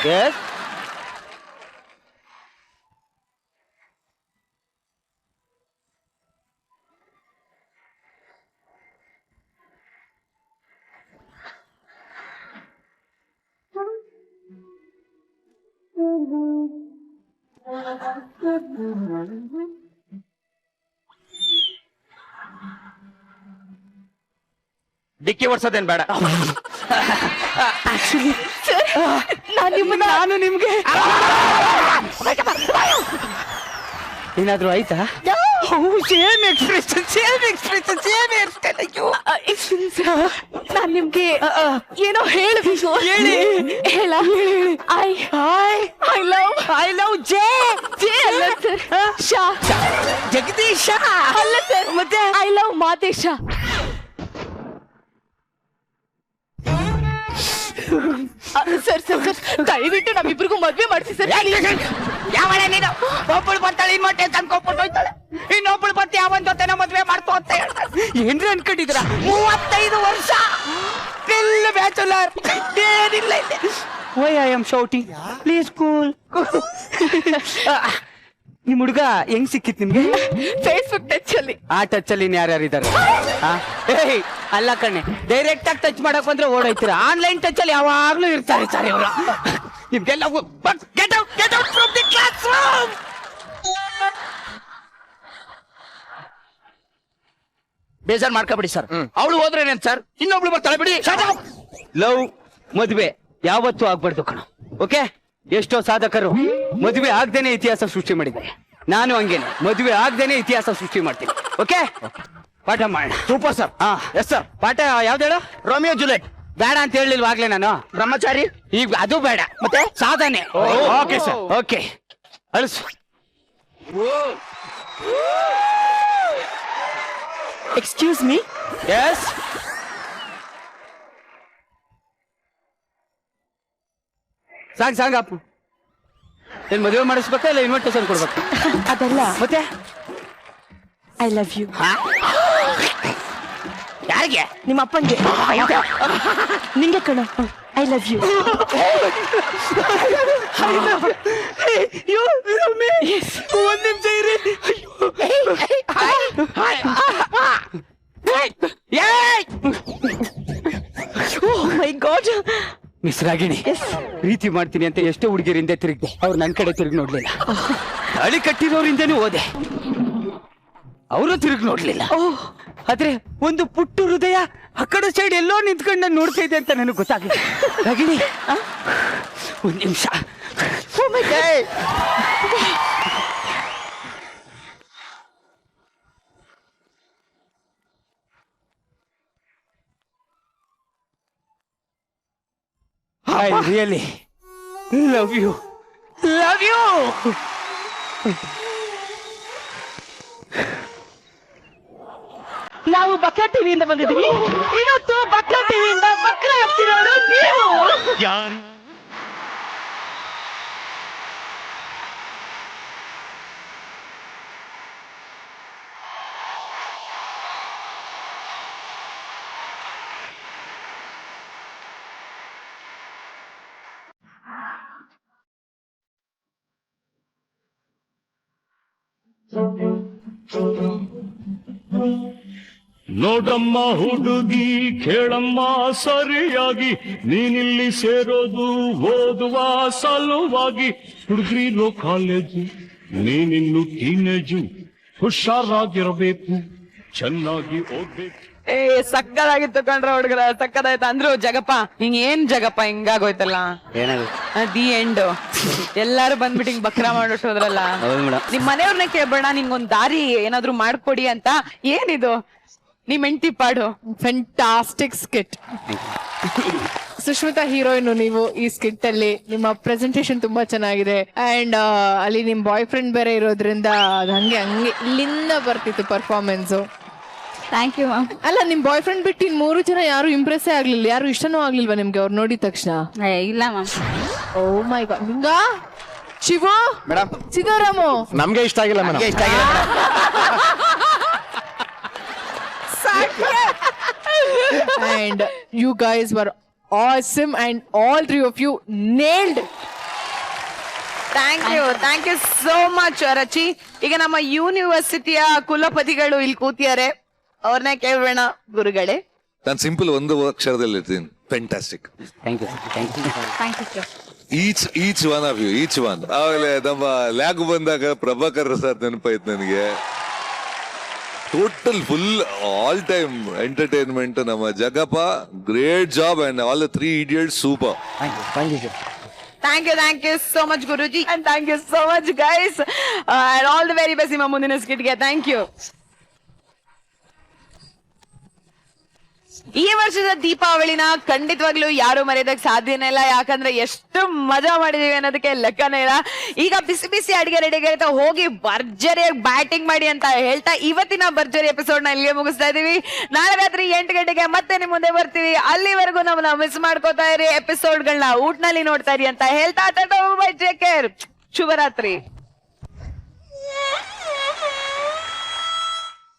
ಡಿಕ್ಕಿ ಓಡಿಸೋದೇನ್ ಬೇಡ. ನಾನು ನಿಮ್ಗೆ ಏನಾದ್ರು ಆಯ್ತಾ? Same expression same expression same expression. ನಾನ್ ನಿಮ್ಗೆ ಏನೋ ಹೇಳ್ಬೇಕು. ಹೇಳಿ ಹೇಳ. ಐ ಲವ್ ಜೆ ಅಲ್ಲ ಸರ್, ಶಾ ಜಗದೀಶ ಅಲ್ಲ ಸರ್, ಮತ್ತೆ I love Madesha. Sir sir sir ದಯವಿಟ್ಟು ನಮ್ಮಿಬ್ರಿಗೂ ಮದ್ವೆ ಮಾಡಿಸಿ ಸರ್. ಯಾವಳೆ ನೀನು? ಒಬ್ಬಳು ಬರ್ತಾಳೆ, ಇನ್ನೊಟ್ಟೆ ತಂದ್ಕೊಟ್ಬಿಟ್ಟು ಹೋಯ್ತಾಳೆ. ಇನ್ನೊಬ್ಬಳು ಬರ್ತಿ ಅವನ ಜೊತೆನ ಮದ್ವೆ ಮಾಡ್ತು ಅಂತ ಹೇಳ್ತಾಳೆ. ಏನ್ರಿ ಅನ್ಕೊಂಡಿದ್ರ? 35 ವರ್ಷ ಬ್ಯಾಚುಲರ್, ಏನಿಲ್ಲ. Why I am shouting please cool. ನಿಮ್ ಹುಡುಗ ಹೆಂಗ್ ಸಿಕ್ಕಿತ್ ನಿಮ್ಗೆ? ಫೇಸ್ಬುಕ್ ಟಚ್ ಅಲ್ಲಿ. ಆ ಟಚ್ ಅಲ್ಲಿ ಯಾರ್ಯಾರು ಇದಾರೆ? ಅಲ್ಲ ಕಣ್ಣೆ, ಡೈರೆಕ್ಟ್ ಆಗಿ ಟಚ್ ಮಾಡಕ್ ಬಂದ್ರೆ ಓಡೋಯ್ತೀರ. ಆನ್ಲೈನ್ ಟಚ್ ಅಲ್ಲಿ ಯಾವಾಗ್ಲೂ ಇರ್ತಾರೆ ಸರ್ ಇವರು. ನಿಮ್ಗೆಲ್ಲ get out from the class room. ಬೇಜಾರ್ ಮಾಡ್ಕೊಬಿಡಿ ಸರ್. ಅವಳು ಹೋದ್ರೇನೇನ್ ಸರ್, ಇನ್ನೊಬ್ಳು ಬರ್ತಾಳೆ ಬಿಡಿ. ಲವ್ ಮದುವೆ ಯಾವತ್ತೂ ಆಗ್ಬಾರ್ದು ಕಣ. ಓಕೆ, ಎಷ್ಟೋ ಸಾಧಕರು ಮದುವೆ ಆಗ್ದೇನೆ ಇತಿಹಾಸ ಸೃಷ್ಟಿ ಮಾಡಿದ್ದಾರೆ. ನಾನು ಹಂಗೇನೆ ಮದುವೆ ಆಗ್ದೇನೆ ಇತಿಹಾಸ ಸೃಷ್ಟಿ ಮಾಡ್ತೀನಿ. ಓಕೆ, ಪಾಠ ಮಾಡೋಣ. Super sir. Yes sir. ಪಾಠ ಯಾವ್ದು ಹೇಳು? Romeo Juliet. ಬೇಡ ಅಂತ ಹೇಳಿಲ್ವಾಗ್ಲೇ ನಾನು. ಬ್ರಹ್ಮಚಾರಿ ಈಗ ಅದು ಬೇಡ. ಮತ್ತೆ ಸಾಧನೆ. Okay sir. ಓಕೆ, ಅಳಿಸು. Excuse me. Yes. Song Appu. ಏನ್ ಮದುವೆ ಮಾಡಿಸ್ಬೇಕಾ ಇಲ್ಲ ಇನ್ವಿಟೇಷನ್ ಕೊಡ್ಬೇಕಾ? ಅದಲ್ಲ, ಮತ್ತೆ ಐ ಲವ್ ಯು. ಯಾರಿಗೆ? ನಿಮ್ಮ ಅಪ್ಪಂಗೆ. ನಿಂಗೆ ಕಣ, ಐ ಲವ್ ಯು. ಒಂದ್ ನಿಮಿಷ ಇರಿ. ಮೈ ಗಾಡ್. ಮಿಸ್ ರಾಗಿಣಿ, ಪ್ರೀತಿ ಮಾಡ್ತೀನಿ ಅಂತ ಎಷ್ಟೋ ಹುಡುಗಿಯರಿಂದ ತಿರುಗಿದೆ, ಅವ್ರು ನನ್ ಕಡೆ ತಿರುಗಿ ನೋಡ್ಲಿಲ್ಲ. ತಾಳಿ ಕಟ್ಟಿರೋರಿಂದನೂ ಹೋದೆ, ಅವರು ತಿರುಗಿ ನೋಡ್ಲಿಲ್ಲ. ಆದ್ರೆ ಒಂದು ಪುಟ್ಟ ಹೃದಯ ಆ ಕಡೆ ಸೈಡ್ ಎಲ್ಲೋ ನಿಂತ್ಕೊಂಡು ನಾನು ನೋಡ್ತಾ ಇದೆ ಅಂತ ನನಗೆ ಗೊತ್ತಾಗಿದೆ. ರಾಗಿಣಿ, ಒಂದ್ ನಿಮಿಷ. I really love you. Love you. ನಾವು ಬಕ್ರ ಟಿವಿಯಿಂದ ಬಂದಿದ್ದೀವಿ. ಇವತ್ತು ಬಕ್ರ ಟಿವಿಯಿಂದ ಬಕ್ರ ಆಗ್ತಿರೋರು ನೀವು. ನೋಡಮ್ಮ ಹುಡುಗಿ ಕೇಳಮ್ಮ ಸರಿಯಾಗಿ, ನೀನಿಲ್ಲಿ ಸೇರೋದು ಓದುವ ಸಲುವಾಗಿ. ಹುಡುಗಿರೋ ಕಾಲೇಜು, ನೀನಿನ್ನು ಟೀನೇಜು, ಹುಷಾರಾಗಿರಬೇಕು, ಚೆನ್ನಾಗಿ ಓದ್ಬೇಕು. ಸಕ್ಕದಾಗಿತ್ತು ಕಣ್ರ ಹುಡುಗರ, ಸಕ್ಕದಾಯ್ತು. ಅಂದ್ರು ಜಗಪ್ಪ, ಹಿಂಗ್ ಏನ್ ಜಗಪ್ಪ ಹಿಂಗಾಗೋಯ್ತಲ್ಲ, ದಿ ಎಂಡ್. ಎಲ್ಲಾರು ಬಂದ್ಬಿಟ್ಟು ಹಿಂಗ್ ಬಕ್ರಾ ಮಾಡ್ಬಿಟ್ಟು ಹೋದ್ರಲ್ಲ. ನಿಮ್ ಮನೆಯವ್ರನ್ನ ಕೇಳ್ಬೇಡ, ನಿಂಗೊಂದ್ ದಾರಿ ಏನಾದ್ರು ಮಾಡ್ಕೊಡಿ ಅಂತ. ಏನಿದು ನಿಮ್ ಹೆಂಡತಿ ಪಾಡು? Fantastic skit. ಸುಷ್ಮಿತಾ ಹೀರೋಯಿನ್ ನೀವು ಈ ಸ್ಕಿಟ್ ಅಲ್ಲಿ. ನಿಮ್ಮ ಪ್ರೆಸೆಂಟೇಶನ್ ತುಂಬಾ ಚೆನ್ನಾಗಿದೆ. ಅಂಡ್ ಅಲ್ಲಿ ನಿಮ್ ಬಾಯ್ ಫ್ರೆಂಡ್ ಬೇರೆ ಇರೋದ್ರಿಂದ ಅದು ಹಂಗೆ ಇಲ್ಲಿಂದ ಬರ್ತಿತ್ತು ಪರ್ಫಾರ್ಮೆನ್ಸ್. Thank you ma'am. ಅಲ್ಲ, ನಿಮ್ ಬಾಯ್ ಫ್ರೆಂಡ್ ಬಿಟ್ಟು ಇನ್ 3 ಜನ ಯಾರು ಇಂಪ್ರೆಸ್ಸೇ ಆಗ್ಲಿಲ್ಲ, ಯಾರು ಇಷ್ಟನೂ ಆಗ್ಲಿಲ್ವಾ ನಿಮ್ಗೆ ಅವ್ರು ನೋಡಿದ ತಕ್ಷಣ? ಇಲ್ಲ ಮ್ಯಾಮ್. O my god. ನಿಂಗ ಶಿವು ಮೇಡಮ್, ಸಿದ್ದಾರಾಮು ನಮ್ಗೆ ಇಷ್ಟ ಆಗಿಲ್ಲ ಮೇಡಮ್. ಇಷ್ಟ ಆಗಿಲ್ಲ. And you guys were awesome and all 3 of you nailed. Thank you so much Rachi. ಈಗ ನಮ್ಮ ಯೂನಿವರ್ಸಿಟಿಯ ಕುಲಪತಿಗಳು ಇಲ್ಲಿ ಕೂತಿದ್ದಾರೆ, ಅವ್ರನ್ನೇ ಕೇಳೋಣ. ಗುರುಗಳೇ, ನಾನು ಸಿಂಪಲ್ ಒಂದು ಅಕ್ಷರದಲ್ಲಿ ಇರ್ತೀನಿ, fantastic. Thank you sir. Each one of you, each one. ಆಮೇಲೆ ನಮ್ಮ ಲ್ಯಾಗ್ ಬಂದಾಗ ಪ್ರಭಾಕರ್ ಸರ್ ನೆನಪಾಯ್ತು ನನಗೆ. Total full all time entertainment. ನಮ್ಮ Jagappa great job and all the 3 idiots super. Thank you so much Guruji, and thank you so much guys, and all the very best ನಿಮ್ಮ ಮುಂದಿನ ಸ್ಕಿಟ್ಗೆ. Thank you. ಈ ವರ್ಷದ ದೀಪಾವಳಿನ ಖಂಡಿತವಾಗ್ಲೂ ಯಾರು ಮರೆಯೋದಕ್ಕೆ ಸಾಧ್ಯನೇ ಇಲ್ಲ, ಯಾಕಂದ್ರೆ ಎಷ್ಟು ಮಜಾ ಮಾಡಿದೀವಿ ಅನ್ನೋದಕ್ಕೆ ಲೆಕ್ಕನೇ ಇಲ್ಲ. ಈಗ ಬಿಸಿ ಬಿಸಿ ಅಡಿಗೆ ರೆಡಿ ಆಗಿರುತ್ತೆ, ಹೋಗಿ ಭರ್ಜರಿಯಾಗಿ ಬ್ಯಾಟಿಂಗ್ ಮಾಡಿ ಅಂತ ಹೇಳ್ತಾ ಇವತ್ತಿನ ಭರ್ಜರಿ ಎಪಿಸೋಡ್ ನ ಇಲ್ಲಿಗೆ ಮುಗಿಸ್ತಾ ಇದೀವಿ. ನಾಳೆ ರಾತ್ರಿ 8 ಗಂಟೆಗೆ ಮತ್ತೆ ನಿಮ್ ಮುಂದೆ ಬರ್ತೀವಿ. ಅಲ್ಲಿವರೆಗೂ ನಮ್ಮನ್ನ ಮಿಸ್ ಮಾಡ್ಕೋತಾ ಇರಿ, ಎಪಿಸೋಡ್ ಗಳನ್ನ ಊಟ್ನಲ್ಲಿ ನೋಡ್ತಾ ಇರಿ ಅಂತ ಹೇಳ್ತಾ, ಟೇಕ್ ಕೇರ್, ಶುಭರಾತ್ರಿ.